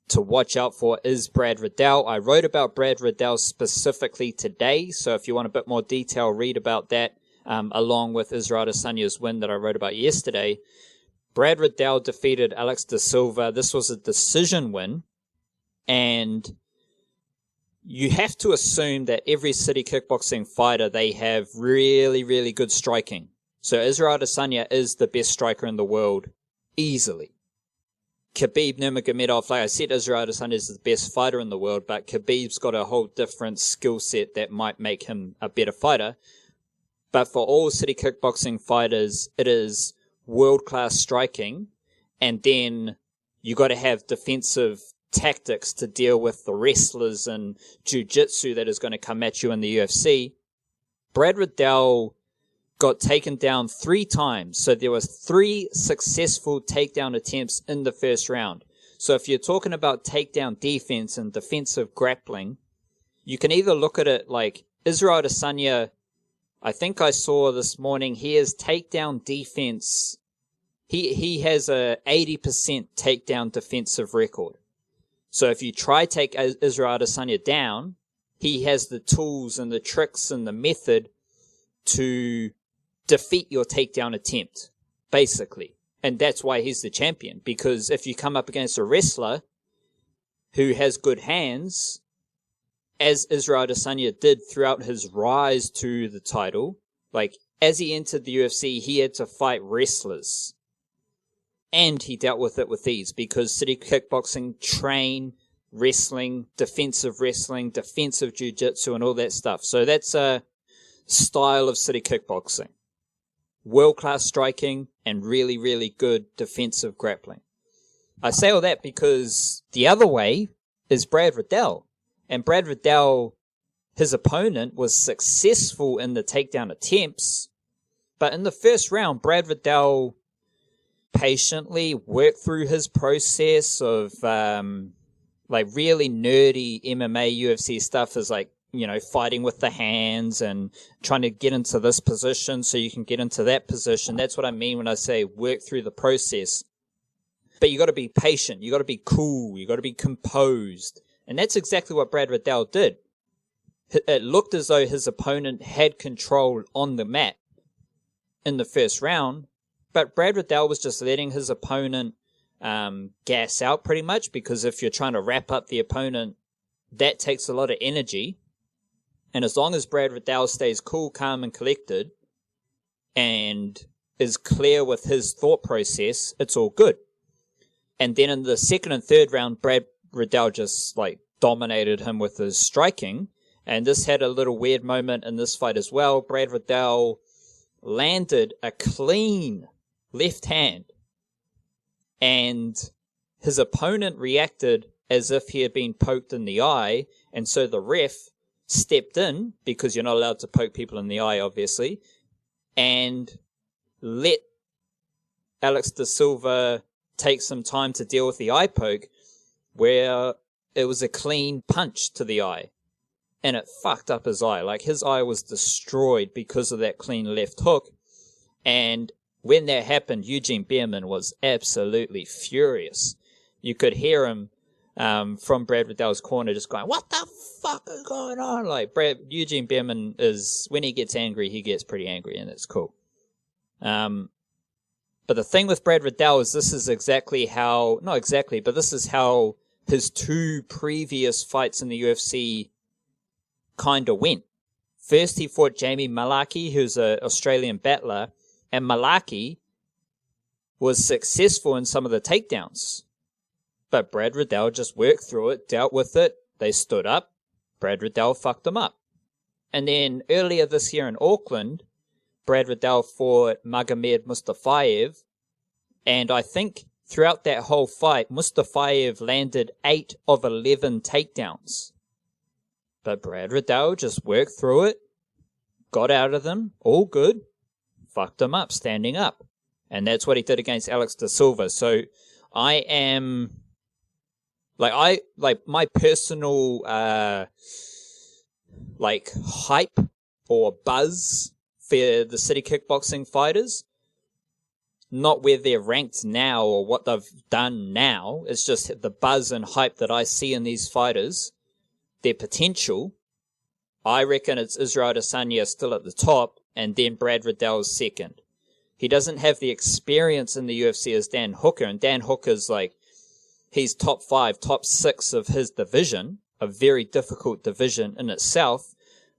to watch out for is Brad Riddell. I wrote about Brad Riddell specifically today, so if you want a bit more detail, read about that. Along with Israel Adesanya's win that I wrote about yesterday. Brad Riddell defeated Alex Da Silva. This was a decision win, and you have to assume that every City Kickboxing fighter, they have really, really good striking. So Israel Adesanya is the best striker in the world, easily. Khabib Nurmagomedov, like I said, Israel Adesanya is the best fighter in the world, but Khabib's got a whole different skill set that might make him a better fighter. But for all City Kickboxing fighters, it is world-class striking, and then you got to have defensive tactics to deal with the wrestlers and jiu-jitsu that is going to come at you in the UFC. Brad Riddell got taken down 3 times, so there was 3 successful takedown attempts in the first round. So if you're talking about takedown defense and defensive grappling, you can either look at it like Israel Adesanya. I think I saw this morning, he has takedown defense. He has a 80% takedown defensive record. So if you try take Israel Adesanya down, he has the tools and the tricks and the method to defeat your takedown attempt, basically. And that's why he's the champion, because if you come up against a wrestler who has good hands, as Israel Adesanya did throughout his rise to the title, like as he entered the UFC, he had to fight wrestlers. And he dealt with it with ease because City Kickboxing train wrestling, defensive jiu-jitsu and all that stuff. So that's a style of City Kickboxing. World-class striking and really, really good defensive grappling. I say all that because the other way is Brad Riddell. And Brad Riddell, his opponent, was successful in the takedown attempts. But in the first round, Brad Riddell patiently worked through his process of really nerdy MMA UFC stuff, is like, fighting with the hands and trying to get into this position so you can get into that position. That's what I mean when I say work through the process. But you got to be patient. You got to be cool. You got to be composed. And that's exactly what Brad Riddell did. It looked as though his opponent had control on the mat in the first round, but Brad Riddell was just letting his opponent gas out pretty much, because if you're trying to wrap up the opponent, that takes a lot of energy. And as long as Brad Riddell stays cool, calm, and collected and is clear with his thought process, it's all good. And then in the second and third round, Brad Riddell just dominated him with his striking. And this had a little weird moment in this fight as well. Brad Riddell landed a clean left hand, and his opponent reacted as if he had been poked in the eye. And so the ref stepped in, because you're not allowed to poke people in the eye, obviously, and let Alex da Silva take some time to deal with the eye poke, where it was a clean punch to the eye, and it fucked up his eye. His eye was destroyed because of that clean left hook. And when that happened, Eugene Behrman was absolutely furious. You could hear him from Brad Riddell's corner just going, "What the fuck is going on?" Eugene Behrman is, when he gets angry, he gets pretty angry, and it's cool. But the thing with Brad Riddell is this is this is how his two previous fights in the UFC kind of went. First, he fought Jamie Malaki, who's an Australian battler, and Malaki was successful in some of the takedowns. But Brad Riddell just worked through it, dealt with it, they stood up, Brad Riddell fucked them up. And then earlier this year in Auckland, Brad Riddell fought Magomed Mustafayev, and I think throughout that whole fight, Mustafayev landed 8 of 11 takedowns. But Brad Riddell just worked through it, got out of them, all good, fucked them up, standing up. And that's what he did against Alex da Silva. So I am, my personal, hype or buzz for the City Kickboxing fighters, not where they're ranked now or what they've done now. It's just the buzz and hype that I see in these fighters, their potential. I reckon it's Israel Adesanya still at the top, and then Brad Riddell's second. He doesn't have the experience in the UFC as Dan Hooker, and Dan Hooker's he's top 5, top 6 of his division, a very difficult division in itself.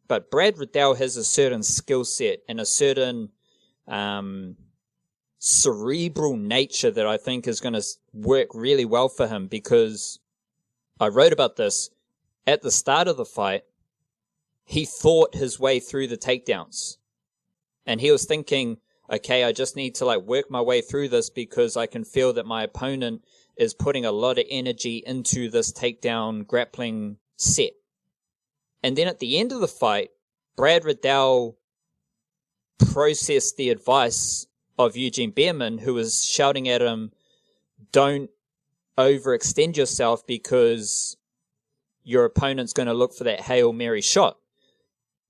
But Brad Riddell has a certain skill set and a certain cerebral nature that I think is going to work really well for him, because I wrote about this at the start of the fight. He thought his way through the takedowns, and he was thinking, okay, I just need to work my way through this because I can feel that my opponent is putting a lot of energy into this takedown grappling set. And then at the end of the fight, Brad Riddell processed the advice of Eugene Behrman, who was shouting at him, don't overextend yourself because your opponent's going to look for that Hail Mary shot.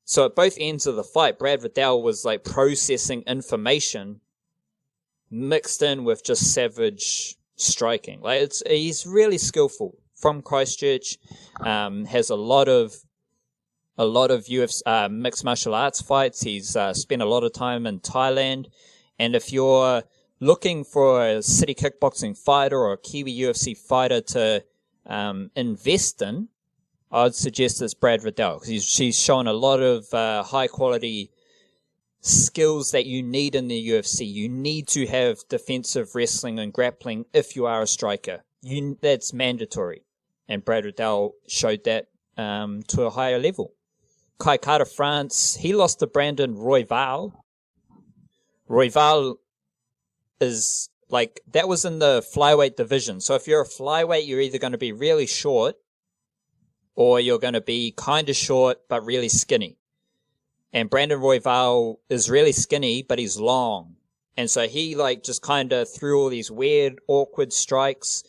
So at both ends of the fight, Brad Riddell was processing information mixed in with just savage striking. He's really skillful. From Christchurch, has a lot of UFC, mixed martial arts fights. He's spent a lot of time in Thailand. And if you're looking for a City Kickboxing fighter or a Kiwi UFC fighter to invest in, I'd suggest it's Brad Riddell, because she's shown a lot of high-quality skills that you need in the UFC. You need to have defensive wrestling and grappling if you are a striker. That's mandatory. And Brad Riddell showed that to a higher level. Kai Kara France, he lost to Brandon Royval. Royval is like, that was in the flyweight division. So if you're a flyweight, you're either going to be really short or you're going to be kind of short but really skinny. And Brandon Royval is really skinny, but he's long. And so he, like, just kind of threw all these weird, awkward strikes.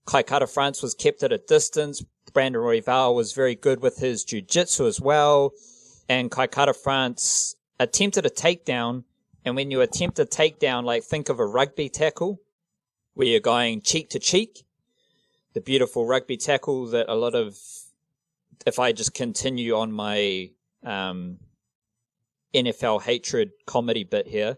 Kai Kara-France was kept at a distance. Brandon Royval was very good with his jiu-jitsu as well. And Kai Kara-France attempted a takedown. And when you attempt a takedown, like, think of a rugby tackle where you're going cheek to cheek. The beautiful rugby tackle that a lot of, if I just continue on my NFL hatred comedy bit here,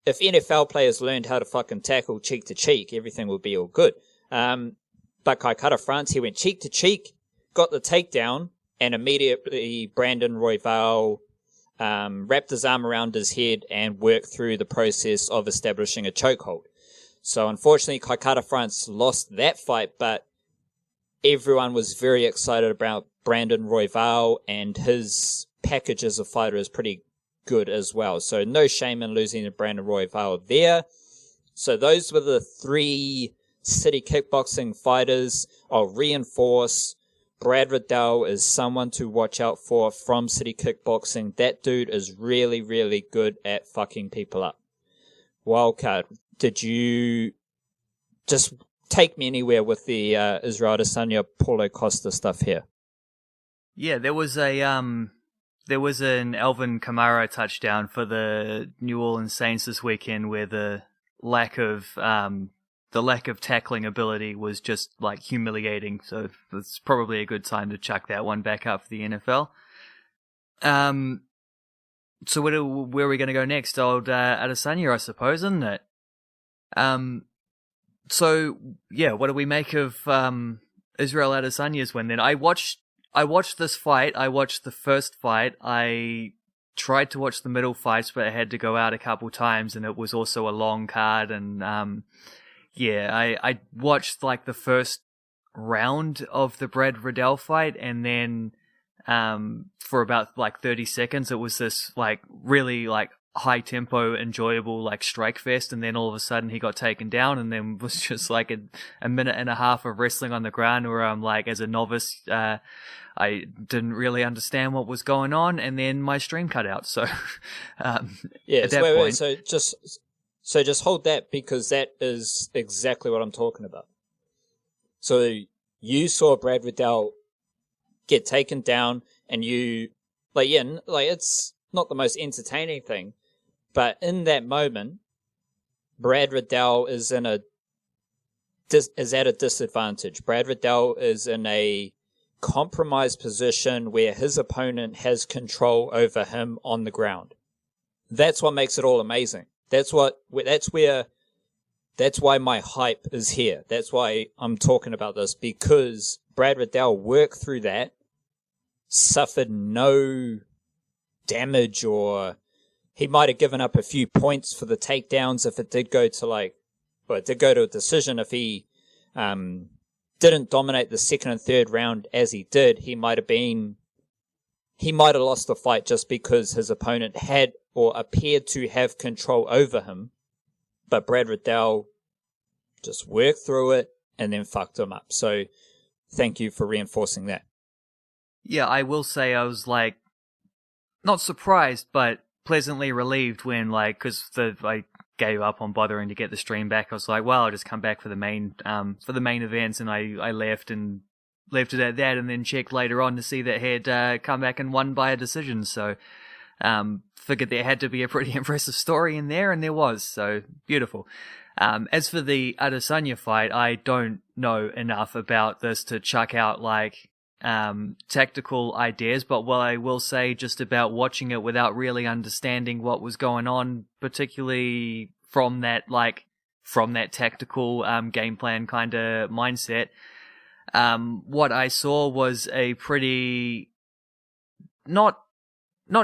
if NFL players learned how to fucking tackle cheek to cheek, everything would be all good. But Kai Kara-France, he went cheek to cheek, got the takedown, and immediately Brandon Royval wrapped his arm around his head and worked through the process of establishing a chokehold. So unfortunately, Kai Kara-France lost that fight, but everyone was very excited about Brandon Royval, and his package as a fighter is pretty good as well. So no shame in losing to Brandon Royval there. So those were the 3 city kickboxing fighters. I'll reinforce Brad Riddell is someone to watch out for from city kickboxing. That dude is really, really good at fucking people up. Wildcard, did you just take me anywhere with the Israel Adesanya Paulo Costa stuff here? Yeah, there was an Alvin Kamara touchdown for the New Orleans Saints this weekend, where the lack of tackling ability was just, like, humiliating. So it's probably a good time to chuck that one back up for the NFL. So where are we going to go next? Old Adesanya, I suppose, isn't it? So yeah, what do we make of Israel Adesanya's win then? I watched this fight. I watched the first fight. I tried to watch the middle fights, but I had to go out a couple times, and it was also a long card. And I watched, like, the first round of the Brad Riddell fight, and then for about, like, 30 seconds, it was this, like, really, like, high tempo, enjoyable, like, strike fest, and then all of a sudden he got taken down, and then was just like a minute and a half of wrestling on the ground where I'm like, as a novice, I didn't really understand what was going on, and then my stream cut out. So at that point, so just hold that, because that is exactly what I'm talking about. So you saw Brad Riddell get taken down, and you, like, yeah, like, it's not the most entertaining thing, but in that moment, Brad Riddell is at a disadvantage. Brad Riddell is in a compromised position where his opponent has control over him on the ground. That's what makes it all amazing. That's why my hype is here. That's why I'm talking about this, because Brad Riddell worked through that, suffered no damage, or he might have given up a few points for the takedowns if it did go to a decision. If he didn't dominate the second and third round as he did, he might have lost the fight just because his opponent had or appeared to have control over him. But Brad Riddell just worked through it and then fucked him up. So thank you for reinforcing that. Yeah, I will say I was, like, not surprised, but pleasantly relieved when, like, because I gave up on bothering to get the stream back. I was like, well, I'll just come back for the main events, and I left it at that, and then checked later on to see that he had come back and won by a decision. So figured there had to be a pretty impressive story in there, and there was. So beautiful. As for the Adesanya fight, I don't know enough about this to chuck out, like, tactical ideas, but what I will say just about watching it without really understanding what was going on, particularly from that tactical game plan kind of mindset, what I saw was a pretty not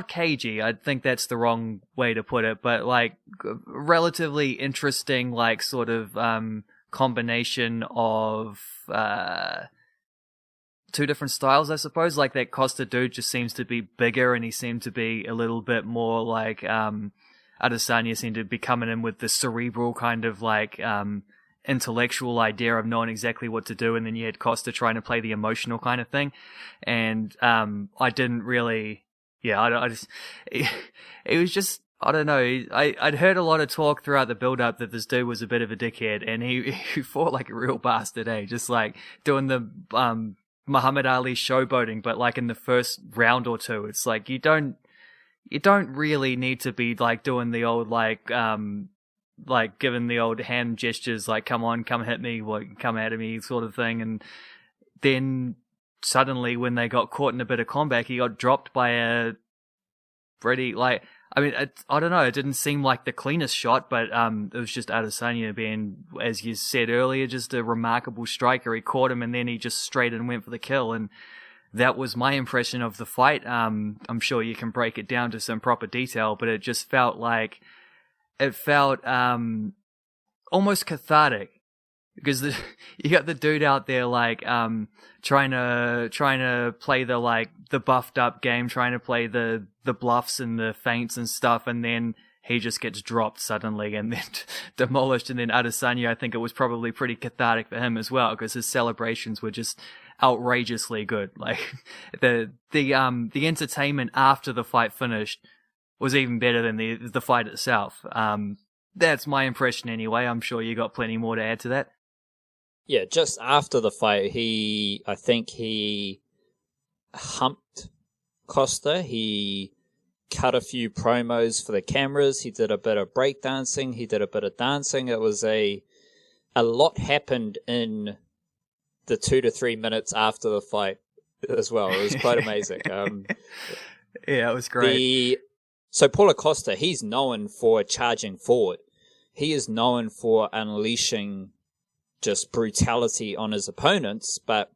cagey, I think that's the wrong way to put it, but, like, relatively interesting, like, sort of combination of two different styles, I suppose. Like, that Costa dude just seems to be bigger, and he seemed to be a little bit more, like, Adesanya seemed to be coming in with the cerebral kind of like intellectual idea of knowing exactly what to do, and then you had Costa trying to play the emotional kind of thing. And I didn't really, I just, it was just, I don't know. I'd heard a lot of talk throughout the build-up that this dude was a bit of a dickhead, and he fought like a real bastard, just like doing the Muhammad Ali showboating, but like in the first round or two, it's like you don't really need to be like doing the old like giving the old hand gestures, like come on, come hit me, come at me sort of thing. And then suddenly when they got caught in a bit of combat, he got dropped by a pretty like, I mean, I don't know, it didn't seem like the cleanest shot, but it was just Adesanya being, as you said earlier, just a remarkable striker. He caught him and then he just straight and went for the kill, and that was my impression of the fight. I'm sure you can break it down to some proper detail, but it just felt like, almost cathartic, because you got the dude out there like trying to play the like the buffed up game, trying to play the bluffs and the feints and stuff, and then he just gets dropped suddenly and then demolished. And then Adesanya, I think it was probably pretty cathartic for him as well, because his celebrations were just outrageously good. Like the entertainment after the fight finished was even better than the fight itself. That's my impression anyway. I'm sure you got plenty more to add to that. Yeah, just after the fight, I think he humped Costa. He cut a few promos for the cameras. He did a bit of breakdancing. He did a bit of dancing. It was a lot happened in the 2 to 3 minutes after the fight as well. It was quite amazing. Yeah, it was great. So Paulo Costa, he's known for charging forward. He is known for unleashing just brutality on his opponents, but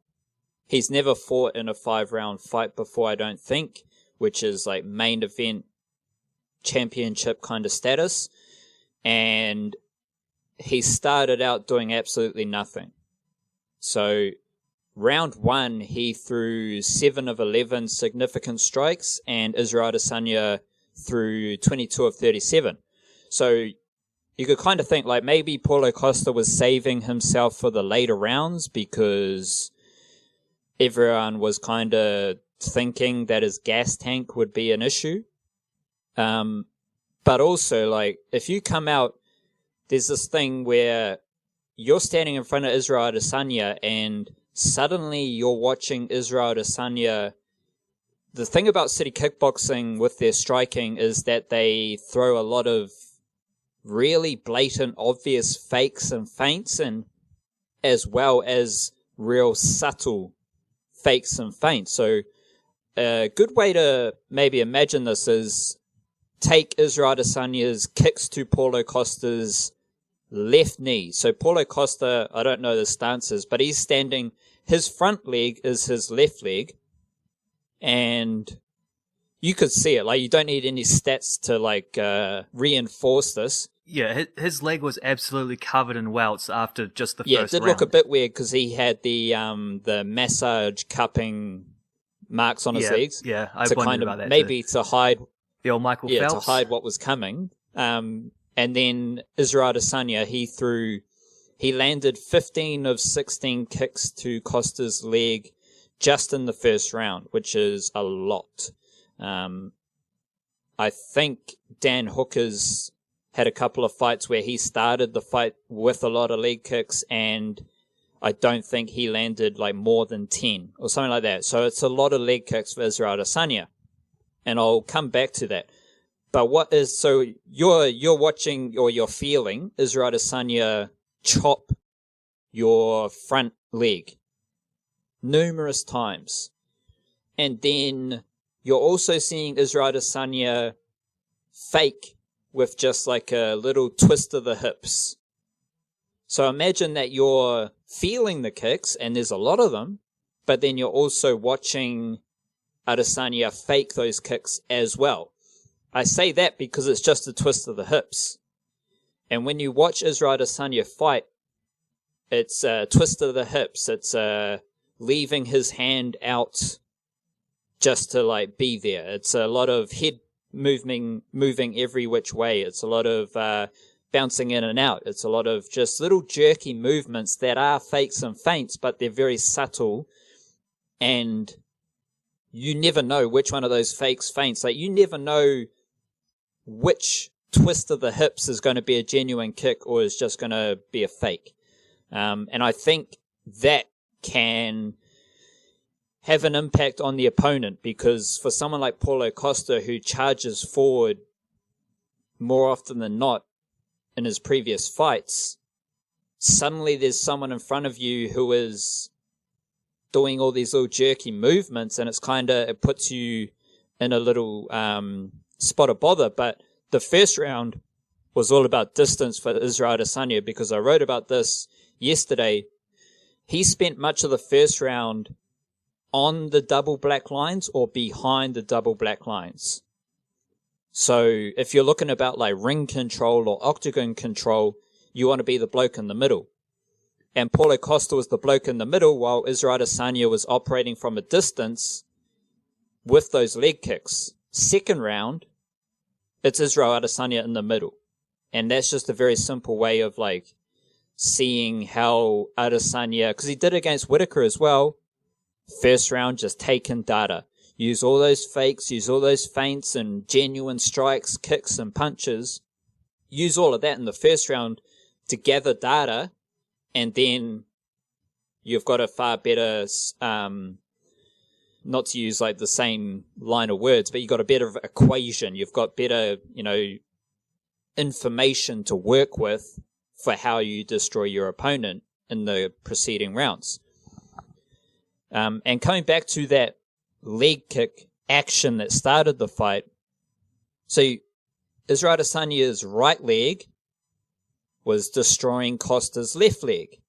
he's never fought in a 5-round fight before, I don't think, which is like main event championship kind of status. And he started out doing absolutely nothing. So round 1, he threw 7 of 11 significant strikes, and Israel Adesanya through 22 of 37. So you could kind of think like maybe Paulo Costa was saving himself for the later rounds because everyone was kind of thinking that his gas tank would be an issue. But also, like, if you come out, there's this thing where you're standing in front of Israel Adesanya and suddenly you're watching Israel Adesanya. The thing about City Kickboxing with their striking is that they throw a lot of really blatant, obvious fakes and feints, and as well as real subtle fakes and feints. So a good way to maybe imagine this is take Israel Adesanya's kicks to Paulo Costa's left knee. So Paulo Costa, I don't know the stances, but he's standing, his front leg is his left leg. And you could see it. Like, you don't need any stats to like reinforce this. Yeah, his leg was absolutely covered in welts after just the first round. Yeah, it did look a bit weird because he had the massage cupping marks on his legs. Yeah, I wondered kind of about that. Maybe to hide the old Michael Phelps. Yeah, to hide what was coming. And then Israel Adesanya, he landed 15 of 16 kicks to Costa's leg just in the first round, which is a lot. I think Dan Hooker's had a couple of fights where he started the fight with a lot of leg kicks, and I don't think he landed like more than 10 or something like that. So it's a lot of leg kicks for Israel Adesanya, and I'll come back to that. But you're watching or you're feeling Israel Adesanya chop your front leg numerous times. And then you're also seeing Israel Adesanya fake with just like a little twist of the hips. So imagine that you're feeling the kicks, and there's a lot of them, but then you're also watching Adesanya fake those kicks as well. I say that because it's just a twist of the hips. And when you watch Israel Adesanya fight, it's a twist of the hips. It's leaving his hand out just to like be there. It's a lot of head moving every which way. It's a lot of bouncing in and out. It's a lot of just little jerky movements that are fakes and feints, but they're very subtle, and you never know which one of those fakes, feints. Like, you never know which twist of the hips is going to be a genuine kick or is just going to be a fake. And I think that can have an impact on the opponent, because for someone like Paulo Costa, who charges forward more often than not in his previous fights, suddenly there's someone in front of you who is doing all these little jerky movements, and it puts you in a little spot of bother. But the first round was all about distance for Israel Adesanya, because I wrote about this yesterday. He spent much of the first round on the double black lines or behind the double black lines. So if you're looking about like ring control or octagon control, you want to be the bloke in the middle. And Paulo Costa was the bloke in the middle, while Israel Adesanya was operating from a distance with those leg kicks. Second round, it's Israel Adesanya in the middle. And that's just a very simple way of like seeing how Adesanya, because he did it against Whitaker as well. First round, just taking data. Use all those fakes, use all those feints and genuine strikes, kicks and punches. Use all of that in the first round to gather data, and then you've got a far better, not to use like the same line of words, but you've got a better equation. You've got better, information to work with for how you destroy your opponent in the preceding rounds. And coming back to that leg kick action that started the fight. So Israel Adesanya's right leg was destroying Costa's left leg.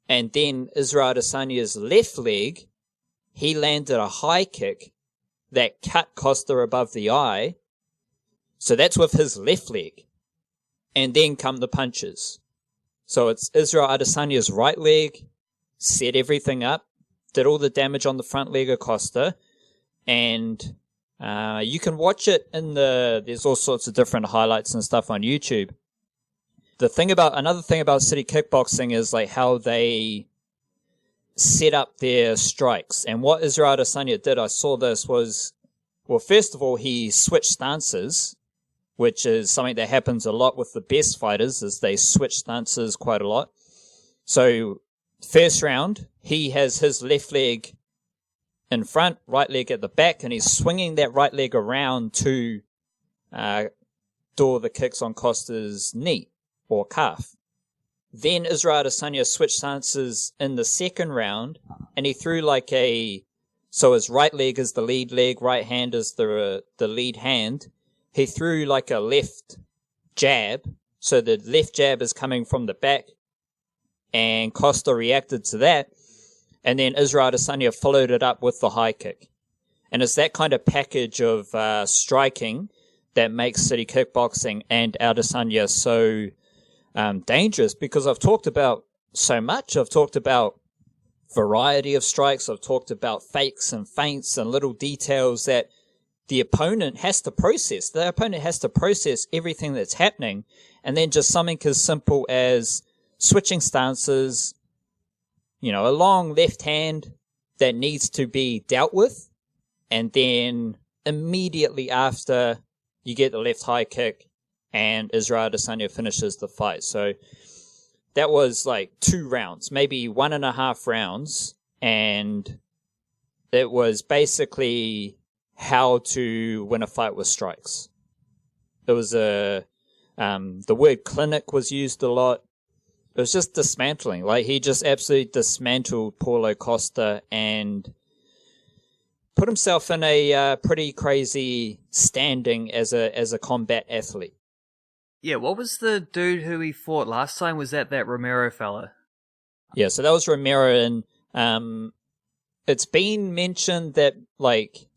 And then Israel Adesanya's left leg, he landed a high kick that cut Costa above the eye. So that's with his left leg. And then come the punches. So it's Israel Adesanya's right leg, set everything up, did all the damage on the front leg of Costa, and you can watch it there's all sorts of different highlights and stuff on YouTube. Another thing about City Kickboxing is like how they set up their strikes. And what Israel Adesanya did, I saw this, was, well, first of all, he switched stances, which is something that happens a lot with the best fighters, is they switch stances quite a lot. So first round, he has his left leg in front, right leg at the back, and he's swinging that right leg around to door the kicks on Costa's knee or calf. Then Israel Adesanya switched stances in the second round, and he threw so his right leg is the lead leg, right hand is the lead hand. He threw like a left jab, so the left jab is coming from the back, and Costa reacted to that, and then Israel Adesanya followed it up with the high kick. And it's that kind of package of striking that makes City Kickboxing and Adesanya so dangerous, because I've talked about so much. I've talked about variety of strikes. I've talked about fakes and feints and little details that the opponent has to process. The opponent has to process everything that's happening, and then just something as simple as switching stances, a long left hand that needs to be dealt with, and then immediately after you get the left high kick and Israel Adesanya finishes the fight. So that was like 2 rounds, maybe 1.5 rounds, and it was basically how to win a fight with strikes. It was the word clinic was used a lot. It was just dismantling. Like, he just absolutely dismantled Paulo Costa and put himself in a pretty crazy standing as a combat athlete. Yeah, what was the dude who he fought last time? Was that Romero fella? Yeah, so that was Romero, and it's been mentioned that,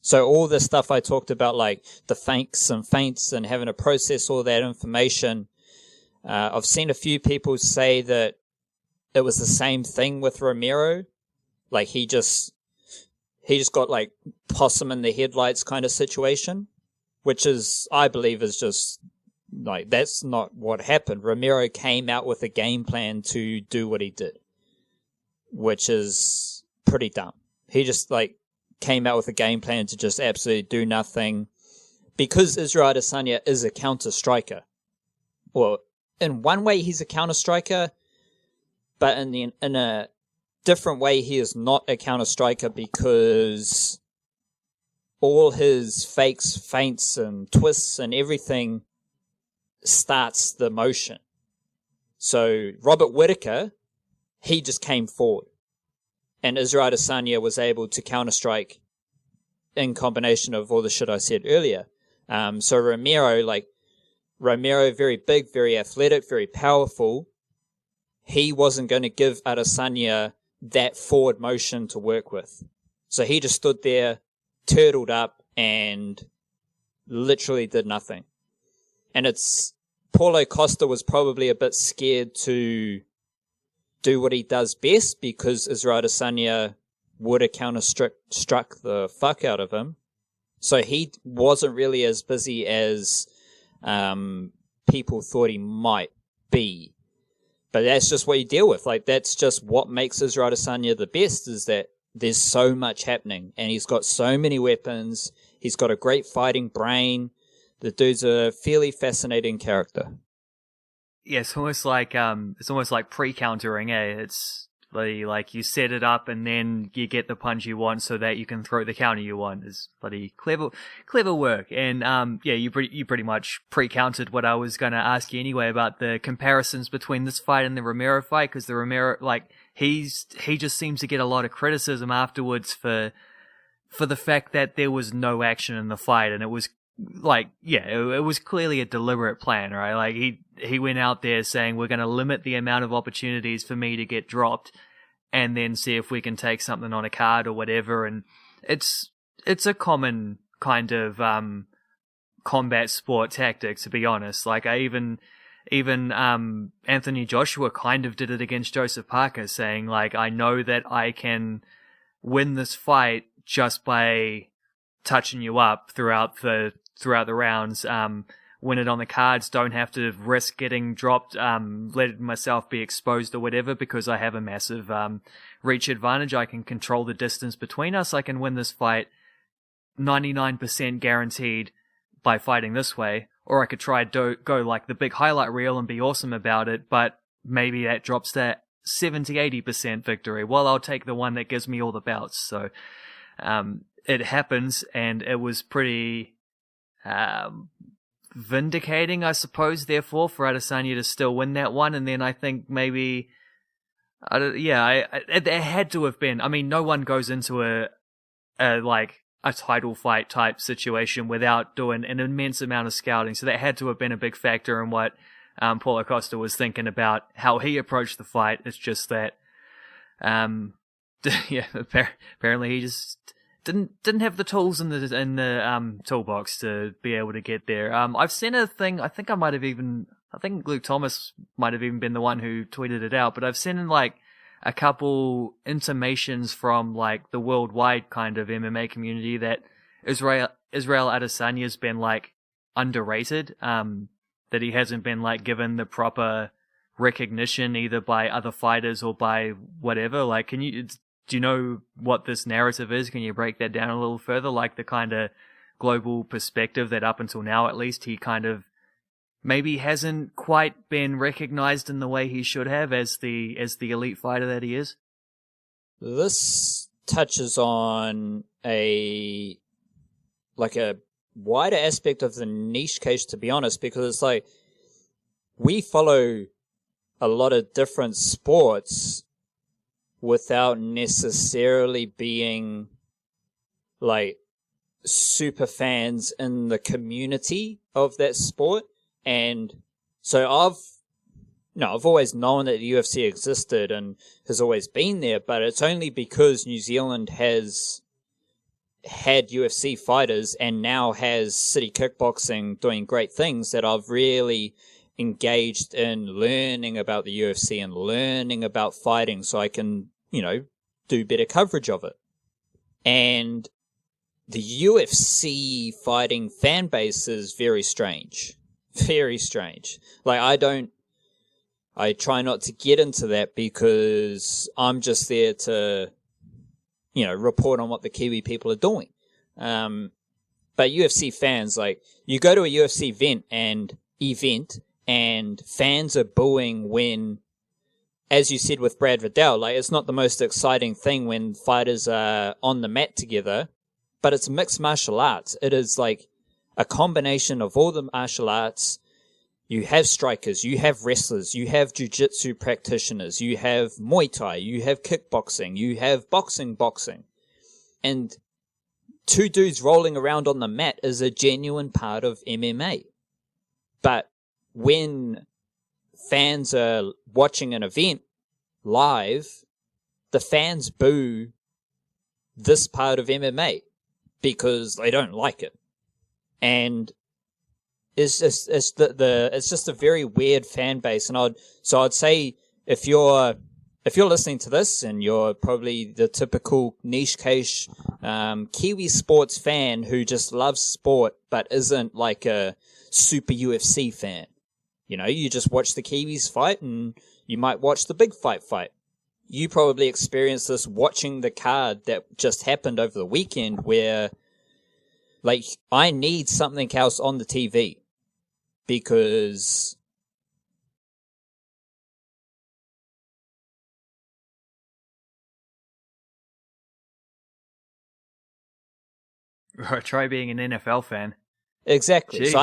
so all the stuff I talked about, like the fakes and feints and having to process all that information, I've seen a few people say that it was the same thing with Romero. Like, he just got like possum in the headlights kind of situation, which is, I believe, is just like, that's not what happened. Romero came out with a game plan to do what he did, which is pretty dumb. He just like came out with a game plan to just absolutely do nothing, because Israel Adesanya is a counter striker. Well, in one way he's a counter striker, but in a different way he is not a counter striker, because all his fakes, feints, and twists and everything starts the motion. So Robert Whittaker, he just came forward, and Israel Adesanya was able to counter strike in combination of all the shit I said earlier. So Romero, very big, very athletic, very powerful. He wasn't going to give Adesanya that forward motion to work with. So he just stood there, turtled up, and literally did nothing. And Paulo Costa was probably a bit scared to do what he does best, because Israel Adesanya would have counter-struck the fuck out of him. So he wasn't really as busy as people thought he might be. But that's just what you deal with. Like, that's just what makes Israel Adesanya the best, is that there's so much happening, and he's got so many weapons. He's got a great fighting brain. The dude's a fairly fascinating character. Yeah, it's almost like pre-countering, eh? It's like you set it up and then you get the punch you want so that you can throw the counter you want. It's bloody clever work. And yeah, you pretty much pre-countered what I was going to ask you anyway about the comparisons between this fight and the Romero fight, because the Romero, like, he just seems to get a lot of criticism afterwards for the fact that there was no action in the fight, and it was like, yeah, it was clearly a deliberate plan, right? Like, he went out there saying, we're going to limit the amount of opportunities for me to get dropped, and then see if we can take something on a card or whatever. And it's a common kind of combat sport tactic, to be honest. Like, even Anthony Joshua kind of did it against Joseph Parker, saying, like, I know that I can win this fight just by touching you up throughout the rounds, win it on the cards, don't have to risk getting dropped, let myself be exposed or whatever, because I have a massive reach advantage. I can control the distance between us. I can win this fight 99% guaranteed by fighting this way. Or I could try go like the big highlight reel and be awesome about it, but maybe that drops to 70-80% victory. Well, I'll take the one that gives me all the bouts. So it happens, and it was pretty vindicating, I suppose, therefore, for Adesanya to still win that one. And then I think maybe, it had to have been. I mean, no one goes into a title fight type situation without doing an immense amount of scouting. So that had to have been a big factor in what Paulo Costa was thinking about how he approached the fight. It's just that, apparently he just didn't have the tools in the toolbox to be able to get there. I've seen a thing. I think Luke Thomas might have even been the one who tweeted it out. But I've seen like a couple intimations from like the worldwide kind of MMA community that Israel Adesanya's been like underrated. That he hasn't been like given the proper recognition either by other fighters or by whatever. Like, do you know what this narrative is? Can you break that down a little further? Like the kind of global perspective that up until now, at least, he kind of maybe hasn't quite been recognized in the way he should have as the elite fighter that he is. This touches on a wider aspect of the niche case, to be honest, because it's like we follow a lot of different sports without necessarily being like super fans in the community of that sport. And so I've always known that the UFC existed and has always been there, but it's only because New Zealand has had UFC fighters and now has City Kickboxing doing great things that I've really engaged in learning about the UFC and learning about fighting so I can, do better coverage of it. And the UFC fighting fan base is very strange. Very strange. Like, I try not to get into that because I'm just there to, report on what the Kiwi people are doing. But UFC fans, like, you go to a UFC event and fans are booing when, as you said with Brad Riddell, like, it's not the most exciting thing when fighters are on the mat together, but it's mixed martial arts. It is like a combination of all the martial arts. You have strikers, you have wrestlers, you have jiu-jitsu practitioners, you have Muay Thai, you have kickboxing, you have boxing. And two dudes rolling around on the mat is a genuine part of MMA. But when fans are watching an event live, the fans boo this part of MMA because they don't like it. And it's just a very weird fan base. And I'd say if you're listening to this and you're probably the typical niche Kiwi sports fan who just loves sport but isn't like a super UFC fan, you just watch the Kiwis fight and you might watch the big fight. You probably experienced this watching the card that just happened over the weekend where, like, I need something else on the TV because try being an NFL fan. Exactly. Jesus. So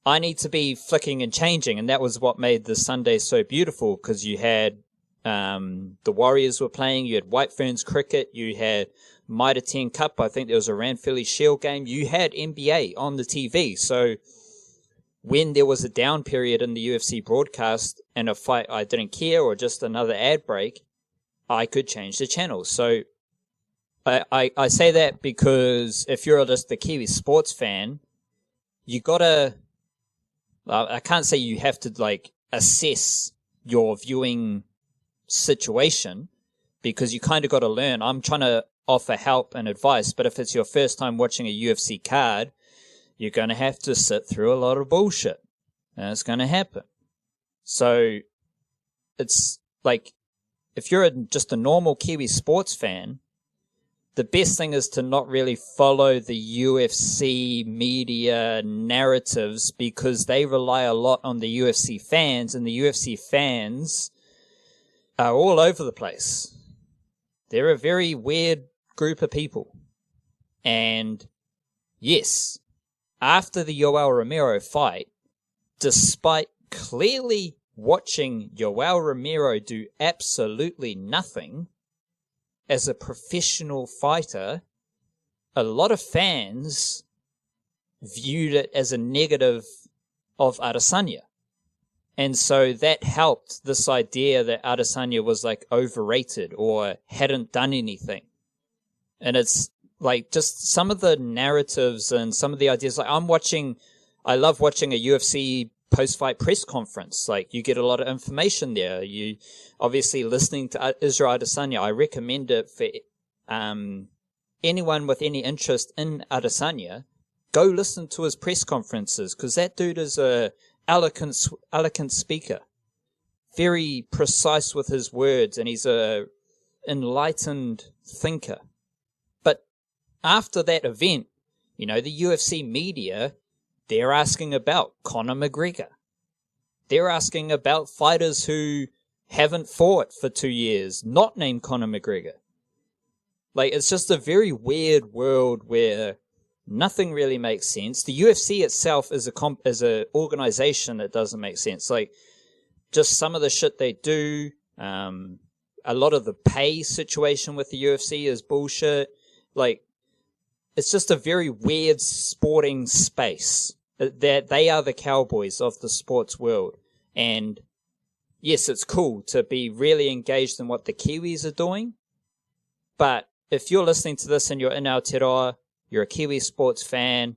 I need to be flicking and changing, and that was what made the Sunday so beautiful because you had the Warriors were playing, you had White Ferns cricket, you had Mitre 10 Cup, I think there was a Ranfurly Shield game, you had NBA on the TV. So when there was a down period in the UFC broadcast and a fight I didn't care or just another ad break, I could change the channel. So I say that because if you're just a Kiwi sports fan, you gotta, I can't say you have to like assess your viewing situation because you kind of got to learn. I'm trying to offer help and advice, but if it's your first time watching a UFC card, you're going to have to sit through a lot of bullshit. And it's going to happen. So it's like, if you're just a normal Kiwi sports fan, the best thing is to not really follow the UFC media narratives because they rely a lot on the UFC fans, and the UFC fans are all over the place. They're a very weird group of people. And yes, after the Yoel Romero fight, despite clearly watching Yoel Romero do absolutely nothing as a professional fighter, a lot of fans viewed it as a negative of Adesanya. And so that helped this idea that Adesanya was like overrated or hadn't done anything. And it's like just some of the narratives and some of the ideas. Like I love watching a UFC post-fight press conference. Like you get a lot of information there. You obviously listening to Israel Adesanya. I recommend it for anyone with any interest in Adesanya. Go listen to his press conferences because that dude is a eloquent speaker, very precise with his words, and he's a enlightened thinker. But after that event, the UFC media, they're asking about Conor McGregor. They're asking about fighters who haven't fought for 2 years, not named Conor McGregor. Like, it's just a very weird world where nothing really makes sense. The UFC itself is a organization that doesn't make sense. Like, just some of the shit they do, a lot of the pay situation with the UFC is bullshit. Like, it's just a very weird sporting space. They are the cowboys of the sports world. And yes, it's cool to be really engaged in what the Kiwis are doing. But if you're listening to this and you're in Aotearoa, you're a Kiwi sports fan,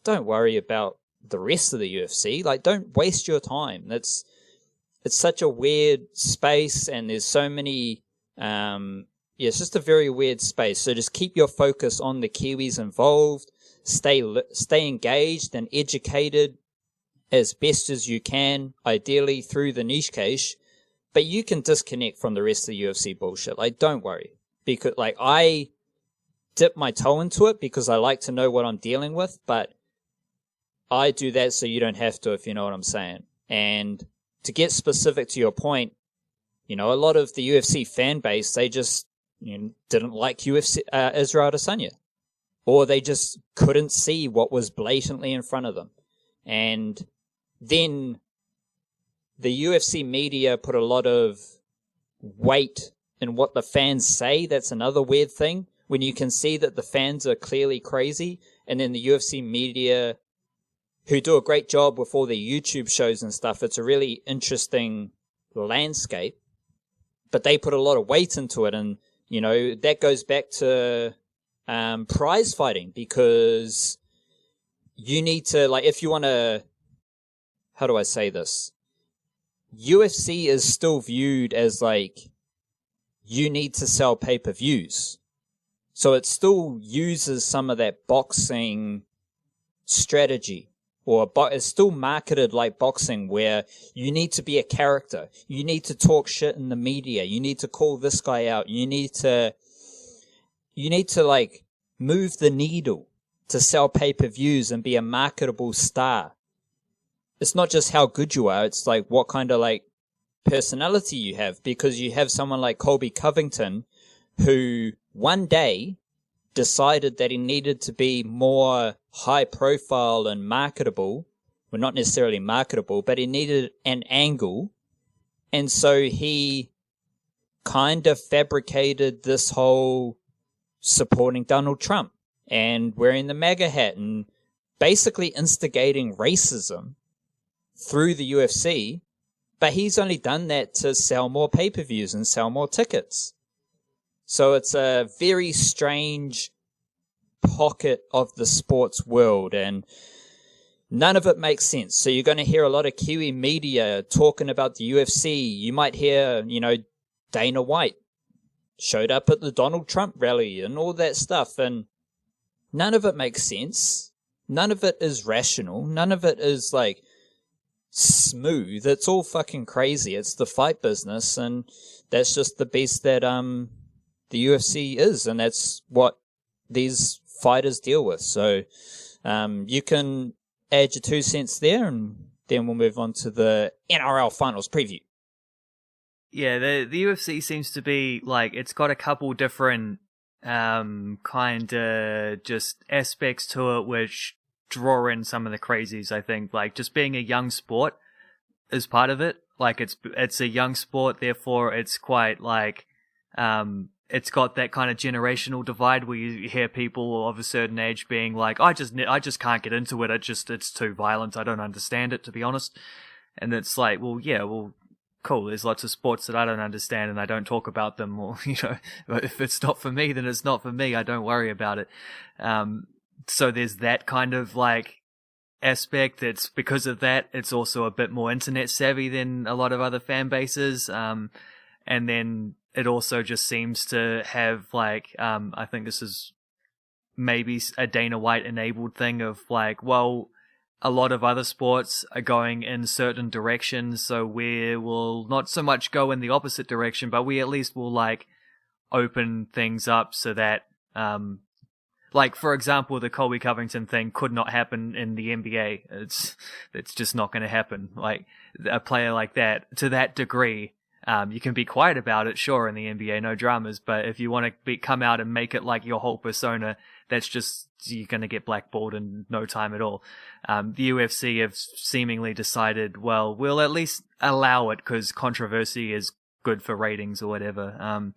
don't worry about the rest of the UFC. Like, don't waste your time. It's such a weird space, and there's so many, Yeah, it's just a very weird space. So just keep your focus on the Kiwis involved. Stay engaged and educated as best as you can, ideally through the niche case. But you can disconnect from the rest of the UFC bullshit. Like, don't worry. Because, like, I dip my toe into it because I like to know what I'm dealing with, but I do that so you don't have to, if you know what I'm saying. And to get specific to your point, a lot of the UFC fan base, they just didn't like UFC, Israel Adesanya. Or they just couldn't see what was blatantly in front of them. And then the UFC media put a lot of weight in what the fans say. That's another weird thing. When you can see that the fans are clearly crazy, and then the UFC media, who do a great job with all their YouTube shows and stuff, it's a really interesting landscape. But they put a lot of weight into it, and, that goes back to prize fighting, because you need to, like, if you want to, how do I say this? UFC is still viewed as, like, you need to sell pay-per-views. So it still uses some of that boxing strategy, or it's still marketed like boxing, where you need to be a character. You need to talk shit in the media. You need to call this guy out. You need to like move the needle to sell pay-per-views and be a marketable star. It's not just how good you are. It's like what kind of like personality you have, because you have someone like Colby Covington who one day decided that he needed to be more high profile and marketable. Well, not necessarily marketable, but he needed an angle. And so he kind of fabricated this whole supporting Donald Trump and wearing the MAGA hat and basically instigating racism through the UFC. But he's only done that to sell more pay-per-views and sell more tickets. So it's a very strange pocket of the sports world, and none of it makes sense. So you're going to hear a lot of Kiwi media talking about the UFC. You might hear, Dana White showed up at the Donald Trump rally and all that stuff, and none of it makes sense. None of it is rational. None of it is, like, smooth. It's all fucking crazy. It's the fight business, and that's just the beast that the UFC is, and that's what these fighters deal with. So you can add your 2 cents there, and then we'll move on to the NRL Finals Preview. Yeah, the UFC seems to be, like, it's got a couple different kind of just aspects to it which draw in some of the crazies, I think. Like, just being a young sport is part of it. Like, it's a young sport, therefore it's quite, like, it's got that kind of generational divide where you hear people of a certain age being like, I just can't get into it. It's too violent. I don't understand it, to be honest. And it's like, well, yeah, well, cool. There's lots of sports that I don't understand and I don't talk about them, or, if it's not for me, then it's not for me. I don't worry about it. So there's that kind of like aspect. It's because of that, it's also a bit more internet savvy than a lot of other fan bases. And then it also just seems to have like, I think this is maybe a Dana White enabled thing of like, well, a lot of other sports are going in certain directions, so we will not so much go in the opposite direction, but we at least will like open things up so that, like, for example, the Colby Covington thing could not happen in the NBA. It's just not going to happen. Like, a player like that, to that degree, you can be quiet about it, sure, in the NBA, no dramas, but if you want to come out and make it like your whole persona, that's just, you're going to get blackballed in no time at all. The UFC have seemingly decided, well, we'll at least allow it because controversy is good for ratings or whatever.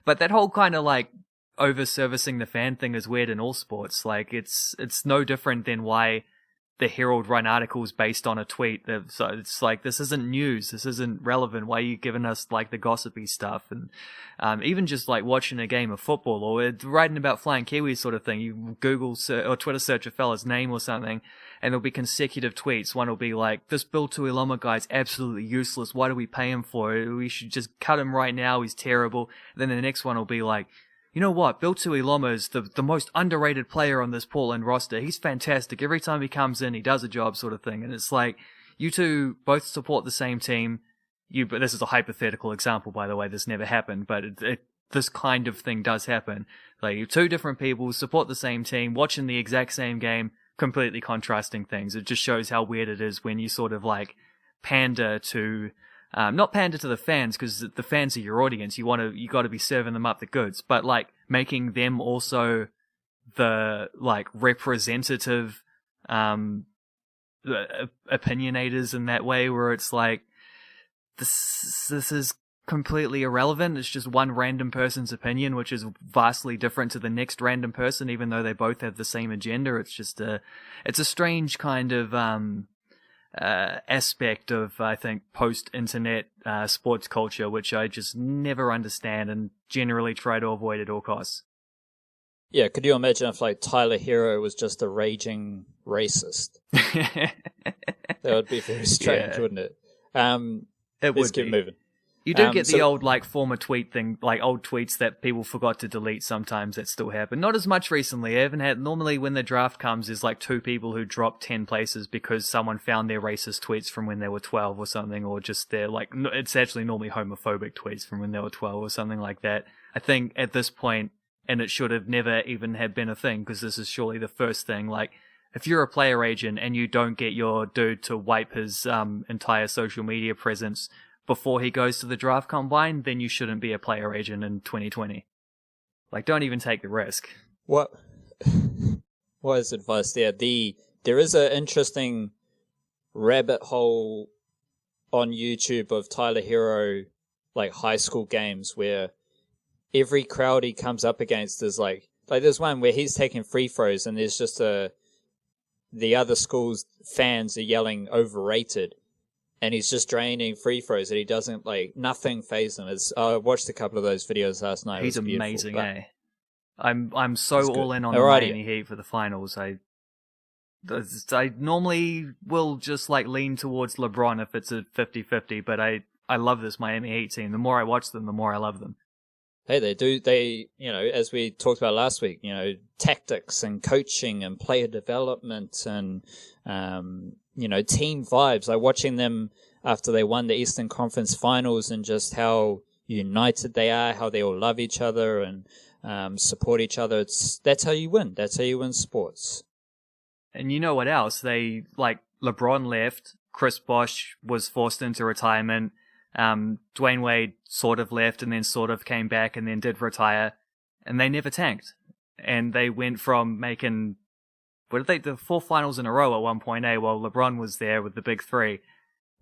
But that whole kind of like over-servicing the fan thing is weird in all sports. Like, it's no different than why the Herald run articles based on a tweet. So it's like, this isn't news. This isn't relevant. Why are you giving us like the gossipy stuff? And even just like watching a game of football or writing about flying Kiwis sort of thing, you Google or Twitter search a fella's name or something, and there'll be consecutive tweets. One will be like, this Bill Tuiloma guy's absolutely useless. Why do we pay him for it? We should just cut him right now. He's terrible. And then the next one will be like, you know what? Bill Tuiloma is the most underrated player on this Portland roster. He's fantastic. Every time he comes in, he does a job, sort of thing. And it's like, you two both support the same team. But this is a hypothetical example, by the way. This never happened, but this kind of thing does happen. Like, you two different people support the same team, watching the exact same game, completely contrasting things. It just shows how weird it is when you sort of like pander to. Not pander to the fans, because the fans are your audience. You got to be serving them up the goods, but like making them also the like representative, opinionators in that way, where it's like this is completely irrelevant. It's just one random person's opinion, which is vastly different to the next random person, even though they both have the same agenda. It's just it's a strange kind of aspect of, I think, post-internet sports culture, which I just never understand and generally try to avoid at all costs. Yeah, could you imagine if like Tyler Hero was just a raging racist? That would be very strange, wouldn't it? Let's keep moving. You do get the old like former tweet thing, like old tweets that people forgot to delete sometimes that still happen. Not as much recently. I haven't had, normally when the draft comes, there's like 2 people who drop 10 places because someone found their racist tweets from when they were 12 or something, or just their like, it's actually normally homophobic tweets from when they were 12 or something like that. I think at this point, and it should have never even had been a thing, because this is surely the first thing, like, if you're a player agent and you don't get your dude to wipe his entire social media presence before he goes to the draft combine, then you shouldn't be a player agent in 2020. Like, don't even take the risk. What is advice there? There is an interesting rabbit hole on YouTube of Tyler Hero, like high school games, where every crowd he comes up against is like there's one where he's taking free throws and there's just the other school's fans are yelling overrated. And he's just draining free throws, and he doesn't, like, nothing fazes him. I watched a couple of those videos last night. He's amazing, eh? I'm so all in on the Alrighty. Miami Heat for the finals. I normally will just, like, lean towards LeBron if it's a 50-50, but I love this Miami Heat team. The more I watch them, the more I love them. Hey, they, you know, as we talked about last week, you know, tactics and coaching and player development and, you know, team vibes. Like watching them after they won the Eastern Conference Finals and just how united they are, how they all love each other and support each other. That's how you win. That's how you win sports. And you know what else? They, like, LeBron left, Chris Bosh was forced into retirement, Dwayne Wade sort of left and then sort of came back and then did retire, and they never tanked. And they went from making, the 4 finals in a row at one point, while LeBron was there with the big 3.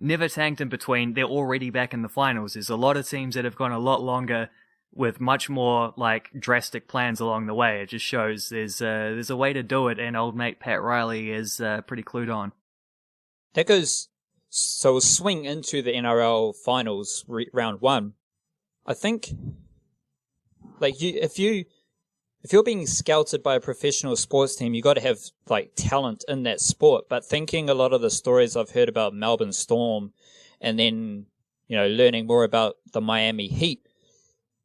Never tanked in between. They're already back in the finals. There's a lot of teams that have gone a lot longer with much more, like, drastic plans along the way. It just shows there's a way to do it, and old mate Pat Riley is pretty clued on. That goes, so we'll swing into the NRL Finals round 1. I think, like, if you're being scouted by a professional sports team, you got to have like talent in that sport. But thinking a lot of the stories I've heard about Melbourne Storm, and then, you know, learning more about the Miami Heat,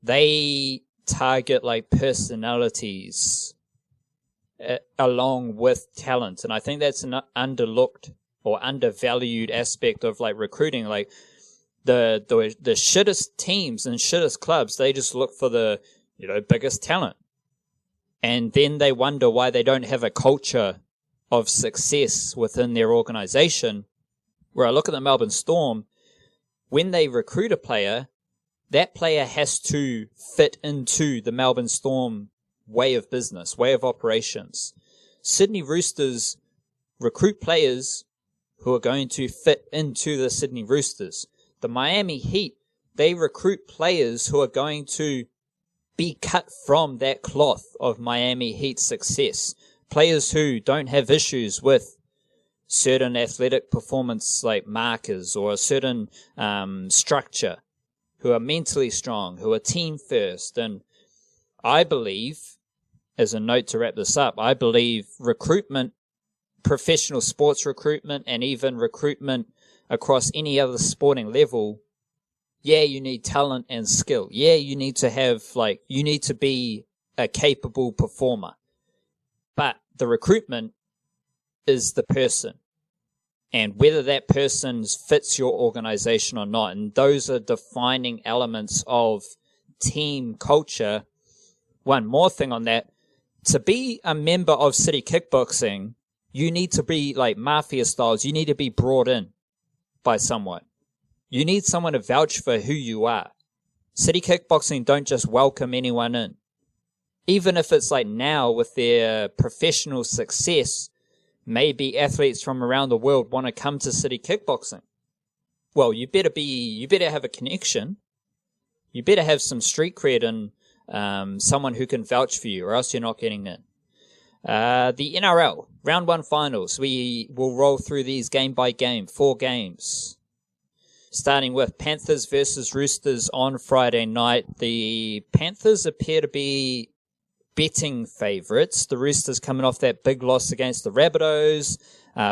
they target like personalities along with talent, and I think that's an underlooked or undervalued aspect of like recruiting. Like the shittest teams and shittest clubs, they just look for the, you know, biggest talent. And then they wonder why they don't have a culture of success within their organization. Where I look at the Melbourne Storm, when they recruit a player, that player has to fit into the Melbourne Storm way of business, way of operations. Sydney Roosters recruit players who are going to fit into the Sydney Roosters. The Miami Heat, they recruit players who are going to be cut from that cloth of Miami Heat success. Players who don't have issues with certain athletic performance like markers or a certain structure, who are mentally strong, who are team first. And I believe, as a note to wrap this up, I believe recruitment, professional sports recruitment, and even recruitment across any other sporting level, yeah, you need talent and skill. Yeah, you need to have, you need to be a capable performer. But the recruitment is the person, and whether that person fits your organization or not. And those are defining elements of team culture. One more thing on that, to be a member of City Kickboxing, you need to be like mafia styles. You need to be brought in by someone. You need someone to vouch for who you are. City Kickboxing don't just welcome anyone in. Even if it's like now with their professional success, maybe athletes from around the world want to come to City Kickboxing. Well, you better have a connection. You better have some street cred and someone who can vouch for you, or else you're not getting in. The NRL Round 1 Finals. We will roll through these game by game, 4 games. Starting with Panthers versus Roosters on Friday night. The Panthers appear to be betting favourites. The Roosters coming off that big loss against the Rabbitohs.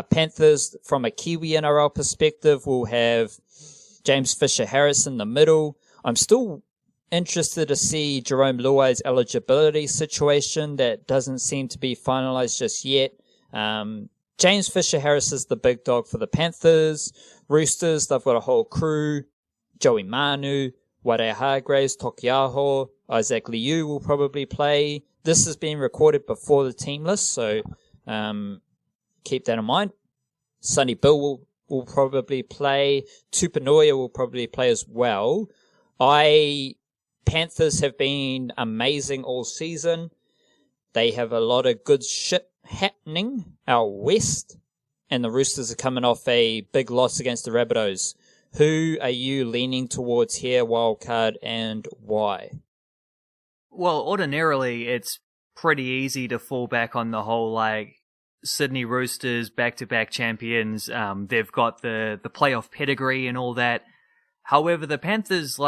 Panthers, from a Kiwi NRL perspective, will have James Fisher-Harris in the middle. I'm still interested to see Jerome Luai's eligibility situation. That doesn't seem to be finalised just yet. James Fisher-Harris is the big dog for the Panthers. Roosters, they've got a whole crew. Joey Manu, Ware Hargraves, Tokiaho, Isaac Liu will probably play. This has been recorded before the team list, so keep that in mind. Sonny Bill will probably play. Tupanoia will probably play as well. Panthers have been amazing all season. They have a lot of good shit happening out west, and the Roosters are coming off a big loss against the Rabbitohs. Who are you leaning towards here, wildcard, and why? Well, ordinarily, it's pretty easy to fall back on the whole, Sydney Roosters, back-to-back champions. They've got the playoff pedigree and all that. However, the Panthers,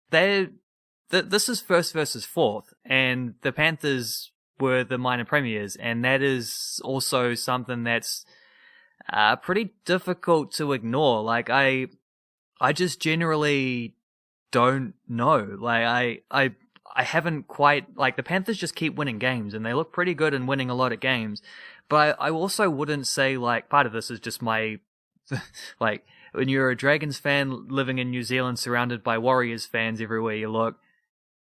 this is first versus fourth, and the Panthers were the minor premiers, and that is also something that's pretty difficult to ignore. I just generally don't know. I haven't quite, the Panthers just keep winning games, and they look pretty good in winning a lot of games. But I also wouldn't say, part of this is just my, when you're a Dragons fan living in New Zealand surrounded by Warriors fans everywhere you look,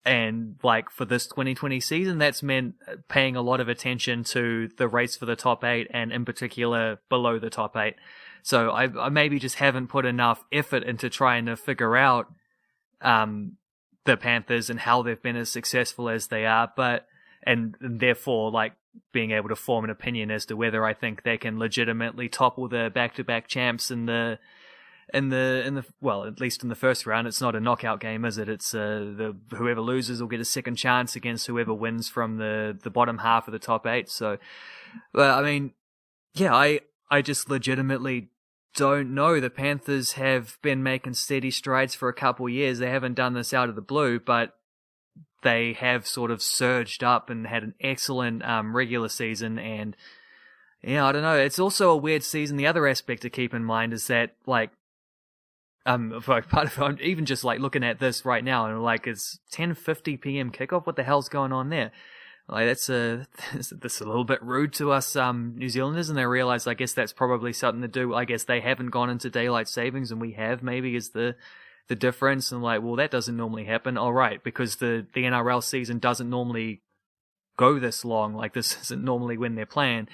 and for this 2020 season, that's meant paying a lot of attention to the race for the top 8, and in particular below the top 8. So I maybe just haven't put enough effort into trying to figure out the Panthers and how they've been as successful as they are, and therefore being able to form an opinion as to whether I think they can legitimately topple the back-to-back champs in the well, at least in the first round. It's not a knockout game, is it? It's whoever loses will get a second chance against whoever wins from the bottom half of the top 8. So, I just legitimately don't know. The Panthers have been making steady strides for a couple of years. They haven't done this out of the blue, but they have sort of surged up and had an excellent regular season. And I don't know. It's also a weird season. The other aspect to keep in mind is that part of I'm even just looking at this right now, and it's 10:50 p.m. kickoff. What the hell's going on there? That's a little bit rude to us New Zealanders, and I realize I guess that's probably something to do. I guess they haven't gone into daylight savings, and we have. Maybe is the difference. And well, that doesn't normally happen. All right, because the NRL season doesn't normally go this long. This isn't normally when they're playing.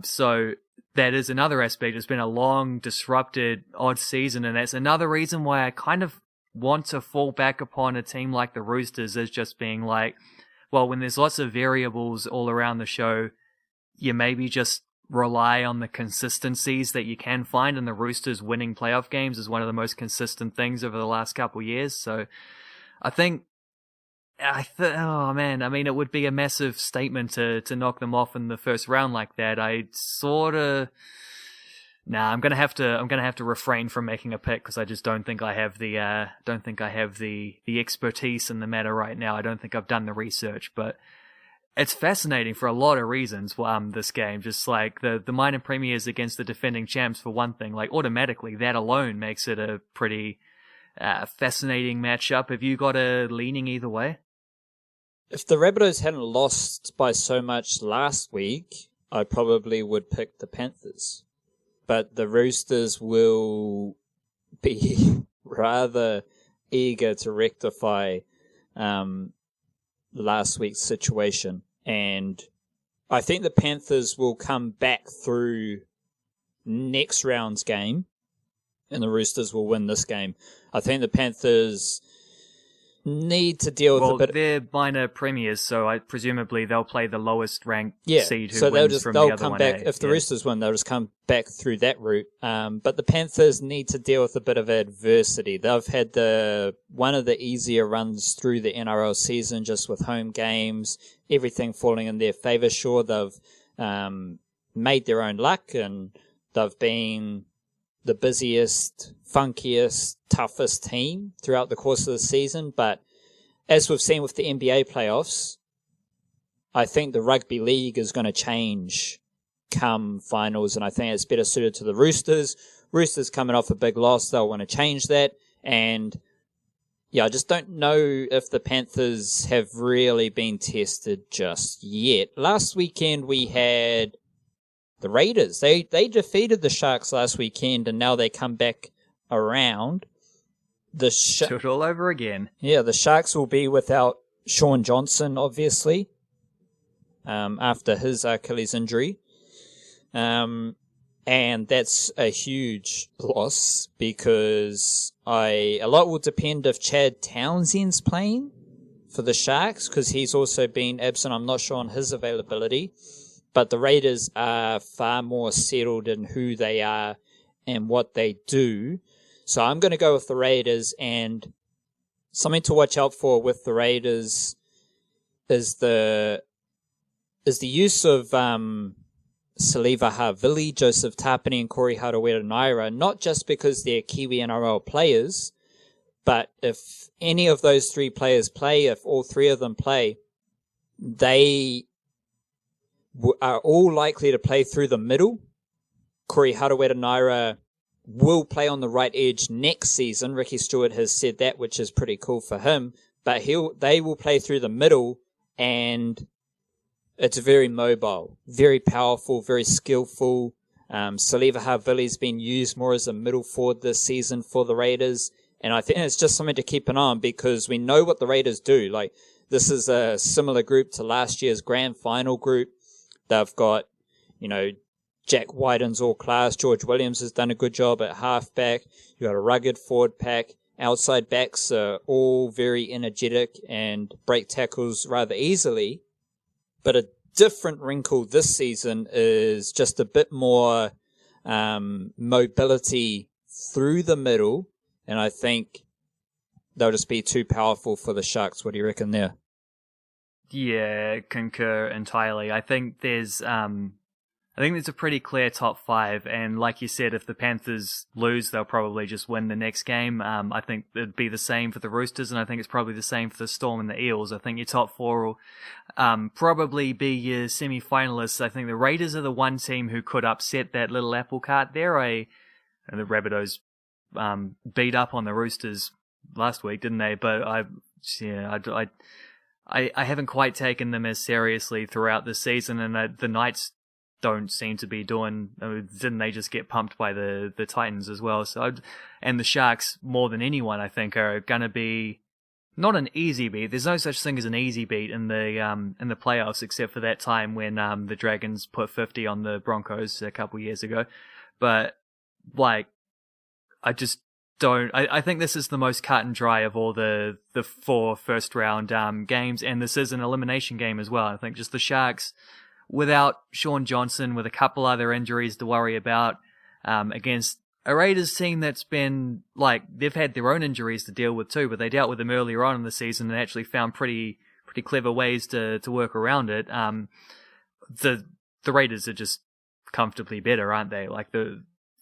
So that is another aspect. It's been a long, disrupted, odd season, and that's another reason why I kind of want to fall back upon a team like the Roosters as just being well, when there's lots of variables all around the show, you maybe just rely on the consistencies that you can find, and the Roosters winning playoff games is one of the most consistent things over the last couple of years. So I think Oh man, I mean, it would be a massive statement to knock them off in the first round like that. I'm gonna have to refrain from making a pick because I just don't think I have the expertise in the matter right now. I don't think I've done the research, but it's fascinating for a lot of reasons. This game, just like the minor premiers against the defending champs for one thing, like automatically that alone makes it a pretty fascinating matchup. Have you got a leaning either way? If the Rabbitohs hadn't lost by so much last week, I probably would pick the Panthers. But the Roosters will be rather eager to rectify last week's situation. And I think the Panthers will come back through next round's game, and the Roosters will win this game. I think the Panthers need to deal with a bit. They're minor premiers, so presumably they'll play the lowest ranked seed who so wins from the other come 1A. back. If the Roosters win, they'll just come back through that route. But the Panthers need to deal with a bit of adversity. They've had one of the easier runs through the NRL season, just with home games, everything falling in their favour. Sure, they've made their own luck, and they've been the busiest, funkiest, toughest team throughout the course of the season. But as we've seen with the NBA playoffs, I think the rugby league is going to change come finals, and I think it's better suited to the Roosters. Roosters coming off a big loss, they'll want to change that. And I just don't know if the Panthers have really been tested just yet. Last weekend we had the Raiders. They defeated the Sharks last weekend, and now they come back around. Do it all over again. Yeah, the Sharks will be without Sean Johnson, obviously, after his Achilles injury. And that's a huge loss because a lot will depend if Chad Townsend's playing for the Sharks, because he's also been absent. I'm not sure on his availability. But the Raiders are far more settled in who they are and what they do. So I'm going to go with the Raiders, and something to watch out for with the Raiders is the use of Saliva Havili, Joseph Tapine, and Corey Harawira-Naera, not just because they're Kiwi NRL players, but if any of those three players play, if all three of them play, they are all likely to play through the middle. Corey Harawira-Naera will play on the right edge next season. Ricky Stewart has said that, which is pretty cool for him. But they will play through the middle, and it's very mobile, very powerful, very skillful. Saliva Havili's been used more as a middle forward this season for the Raiders, and I think it's just something to keep an eye on because we know what the Raiders do. Like, this is a similar group to last year's grand final group. They've got, Jack Wyden's all class. George Williams has done a good job at halfback. You've got a rugged forward pack. Outside backs are all very energetic and break tackles rather easily. But a different wrinkle this season is just a bit more mobility through the middle. And I think they'll just be too powerful for the Sharks. What do you reckon there? Yeah, concur entirely. I think there's a pretty clear top five, and like you said, if the Panthers lose, they'll probably just win the next game. I think it'd be the same for the Roosters, and I think it's probably the same for the Storm and the Eels. I think your top four will probably be your semi-finalists. I think the Raiders are the one team who could upset that little apple cart there. The Rabbitohs beat up on the Roosters last week, didn't they? But I haven't quite taken them as seriously throughout the season, and the Knights don't seem to be doing. Didn't they just get pumped by the Titans as well? And the Sharks, more than anyone, I think, are going to be not an easy beat. There's no such thing as an easy beat in the playoffs, except for that time when the Dragons put 50 on the Broncos a couple years ago. But I just don't. I think this is the most cut and dry of all the 4 first round games, and this is an elimination game as well. I think just the Sharks, without Sean Johnson, with a couple other injuries to worry about, against a Raiders team that's been, like, they've had their own injuries to deal with too, but they dealt with them earlier on in the season and actually found pretty clever ways to work around it. The Raiders are just comfortably better, aren't they? Like,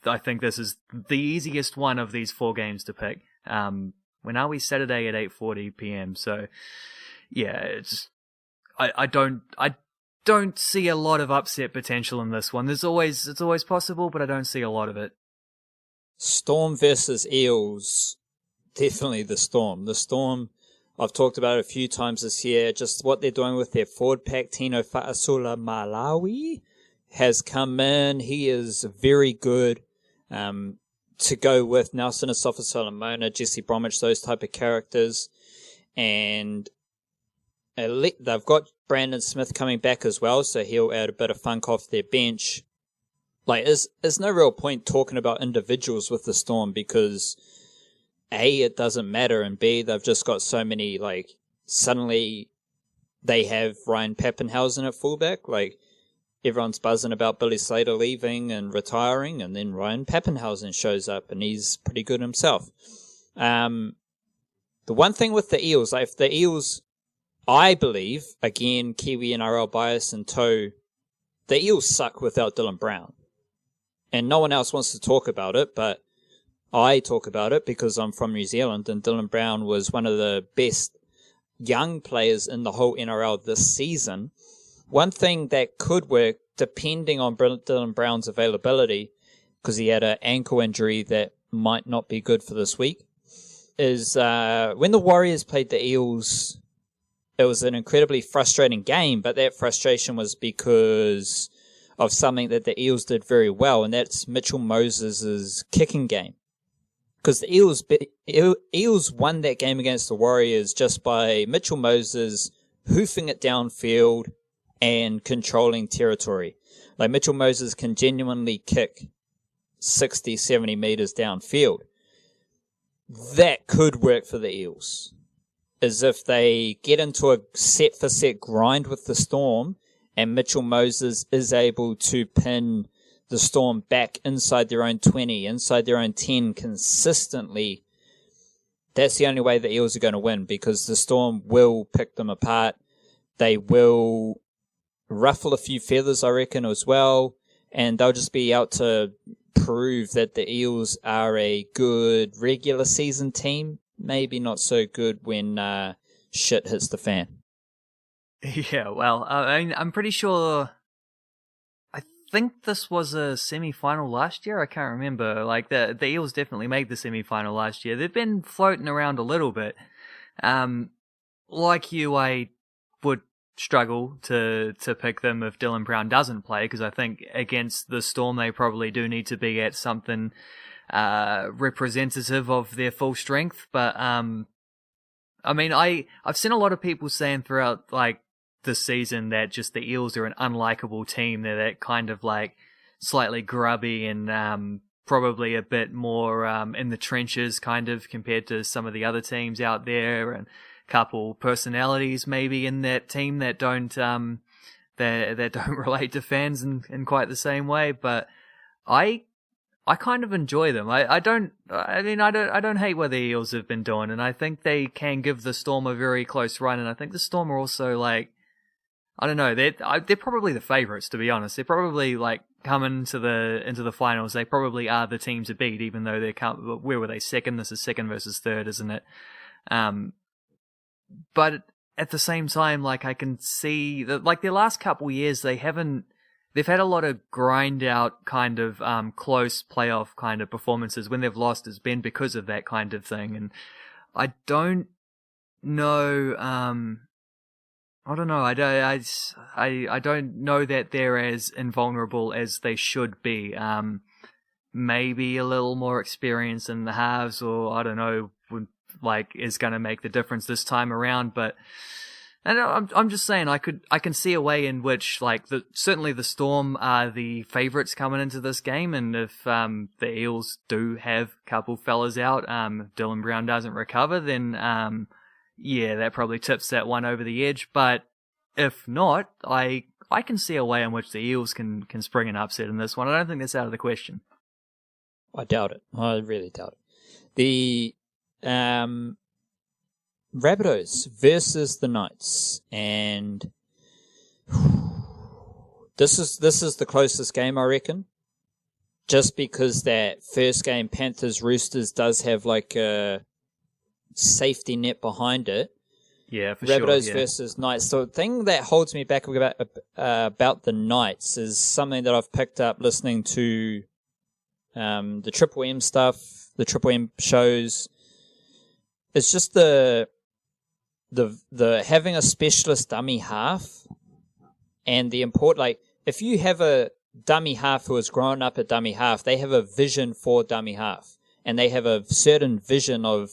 I think this is the easiest one of these 4 games to pick. When are we? Saturday at 8:40 p.m. So, yeah, it's I don't see a lot of upset potential in this one. It's always possible, but I don't see a lot of it. Storm versus Eels, definitely the Storm. The Storm, I've talked about it a few times this year, just what they're doing with their forward pack. Tino Fa'asula Malawi has come in. He is very good. To go with Nelson Asafa Solomona, Jesse Bromwich, those type of characters. And they've got Brandon Smith coming back as well, so he'll add a bit of funk off their bench. Like, there's no real point talking about individuals with the Storm because A, it doesn't matter, and B, they've just got so many, like, suddenly they have Ryan Pappenhausen at fullback. Like, everyone's buzzing about Billy Slater leaving and retiring, and then Ryan Pappenhausen shows up, and he's pretty good himself. The one thing with the Eels, like, if the Eels, I believe, again, Kiwi NRL bias in tow, the Eels suck without Dylan Brown. And no one else wants to talk about it, but I talk about it because I'm from New Zealand, and Dylan Brown was one of the best young players in the whole NRL this season. One thing that could work, depending on Dylan Brown's availability, because he had an ankle injury that might not be good for this week, is when the Warriors played the Eels, it was an incredibly frustrating game, but that frustration was because of something that the Eels did very well, and that's Mitchell Moses' kicking game. Because the Eels won that game against the Warriors just by Mitchell Moses hoofing it downfield and controlling territory. Like, Mitchell Moses can genuinely kick 60, 70 meters downfield. That could work for the Eels. Is if they get into a set-for-set grind with the Storm and Mitchell Moses is able to pin the Storm back inside their own 20, inside their own 10 consistently, that's the only way the Eels are going to win, because the Storm will pick them apart. They will ruffle a few feathers, I reckon, as well, and they'll just be out to prove that the Eels are a good regular season team, maybe not so good when shit hits the fan. Yeah, well, I mean, I'm pretty sure, I think this was a semi-final last year, I can't remember. Like, the Eels definitely made the semi-final last year. They've been floating around a little bit. Like you, I would struggle to pick them if Dylan Brown doesn't play, because I think against the Storm they probably do need to be at something representative of their full strength. But I mean, I've seen a lot of people saying throughout like this season that just the Eels are an unlikable team. They're that kind of like slightly grubby and probably a bit more in the trenches kind of compared to some of the other teams out there, and couple personalities maybe in that team that don't that don't relate to fans in quite the same way. But I kind of enjoy them. I don't hate what the Eels have been doing, and I think they can give the Storm a very close run. And I think the Storm are also like, I don't know, they're probably the favourites, to be honest. They're probably like coming into the finals. They probably are the team to beat, even though where were they, second? This is second versus third, isn't it? But at the same time, like, I can see that, like, their last couple years, they've had a lot of grind out kind of close playoff kind of performances. When they've lost, it's been because of that kind of thing. And I don't know. I don't know. I don't know that they're as invulnerable as they should be. Maybe a little more experience in the halves, or I don't know, is going to make the difference this time around. But and I'm just saying, I can see a way in which, like, certainly the Storm are the favourites coming into this game, and if the Eels do have a couple fellas out, Dylan Brown doesn't recover, then yeah, that probably tips that one over the edge. But if not, I can see a way in which the Eels can spring an upset in this one. I don't think that's out of the question. I doubt it. I really doubt it. The Rabbitohs versus the Knights, and this is the closest game, I reckon. Just because that first game, Panthers-Roosters, does have like a safety net behind it. Yeah, for Rabbitohs sure. versus Knights. So the thing that holds me back about the Knights is something that I've picked up listening to the Triple M stuff, the Triple M shows. It's just the having a specialist dummy half and the import, like if you have a dummy half who has grown up a dummy half, they have a vision for dummy half and they have a certain vision of,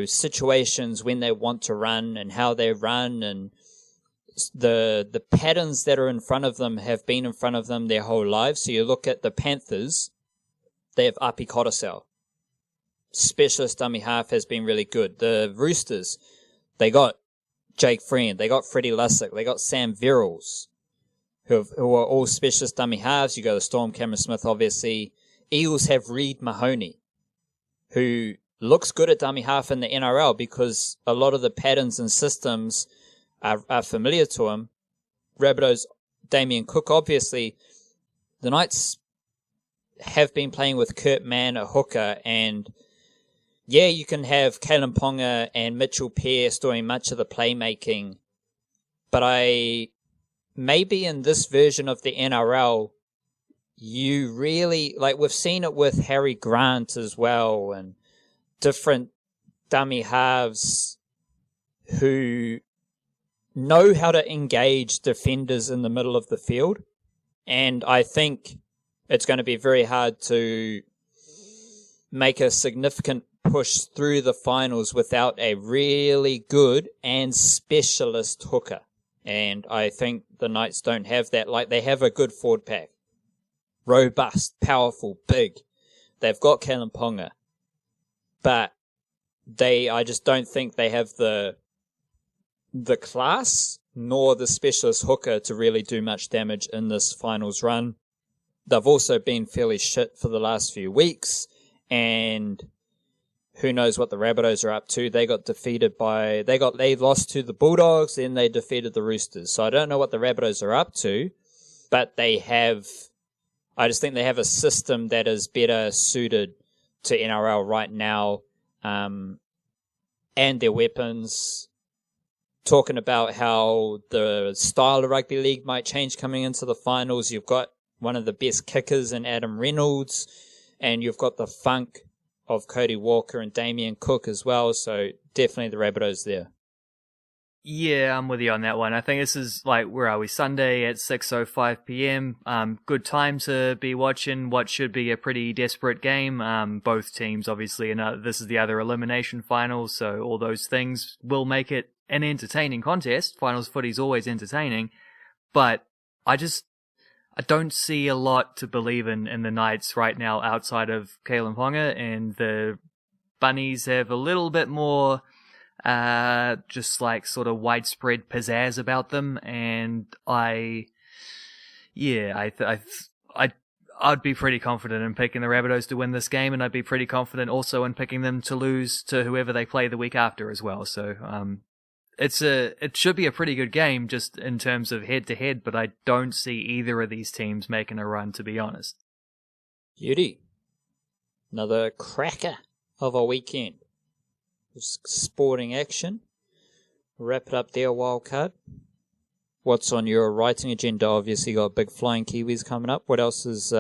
situations when they want to run and how they run, and the patterns that are in front of them have been in front of them their whole lives. So you look at the Panthers, they have Api Kotosau. Specialist dummy half has been really good. The Roosters, they got Jake Friend, they got Freddie Lussick, they got Sam Verrills, who are all specialist dummy halves. You go to Storm, Cameron Smith, obviously. Eagles have Reed Mahoney, who looks good at dummy half in the NRL because a lot of the patterns and systems are familiar to him. Rabbitohs, Damien Cook, obviously. The Knights have been playing with Kurt Mann at hooker, and yeah, you can have Kalen Ponga and Mitchell Pearce doing much of the playmaking, but maybe in this version of the NRL, you really, like we've seen it with Harry Grant as well, and different dummy halves who know how to engage defenders in the middle of the field. And I think it's going to be very hard to make a significant push through the finals without a really good and specialist hooker. And I think the Knights don't have that. Like, they have a good forward pack. Robust, powerful, big. They've got Kalen Ponga. But I just don't think they have the class nor the specialist hooker to really do much damage in this finals run. They've also been fairly shit for the last few weeks, and who knows what the Rabbitohs are up to. They got defeated they lost to the Bulldogs, then they defeated the Roosters. So I don't know what the Rabbitohs are up to, but I just think they have a system that is better suited to NRL right now, and their weapons. Talking about how the style of rugby league might change coming into the finals. You've got one of the best kickers in Adam Reynolds, and you've got the funk of Cody Walker and Damien Cook as well. So definitely the Rabbitohs there. Yeah, I'm with you on that one. I think this is where are we? Sunday at 6:05 p.m. Good time to be watching what should be a pretty desperate game. Both teams, obviously, and this is the other elimination finals, so all those things will make it an entertaining contest. Finals footy is always entertaining, but I don't see a lot to believe in the Knights right now outside of Kalen Ponga, and the Bunnies have a little bit more just sort of widespread pizzazz about them, and I'd be pretty confident in picking the Rabbitohs to win this game, and I'd be pretty confident also in picking them to lose to whoever they play the week after as well. So it should be a pretty good game just in terms of head to head, but I don't see either of these teams making a run, to be honest. Beauty. Another cracker of a weekend. Sporting action. Wrap it up there, Wildcard. What's on your writing agenda? Obviously, got big flying Kiwis coming up. What else is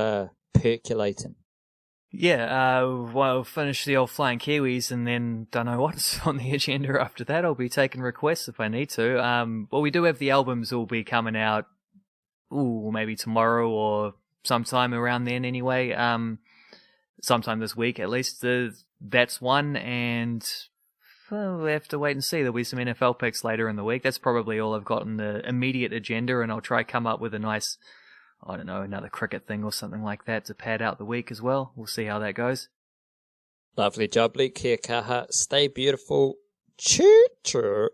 percolating? Yeah, well, finish the old flying Kiwis, and then don't know what's on the agenda after that. I'll be taking requests if I need to. Well, we do have the albums will be coming out, maybe tomorrow or sometime around then anyway. Sometime this week at least. That's one, and we have to wait and see. There'll be some NFL picks later in the week. That's probably all I've got on the immediate agenda, and I'll try come up with a nice, I don't know, another cricket thing or something like that to pad out the week as well. We'll see how that goes. Lovely jubbly. Kia kaha. Stay beautiful. Choo choo.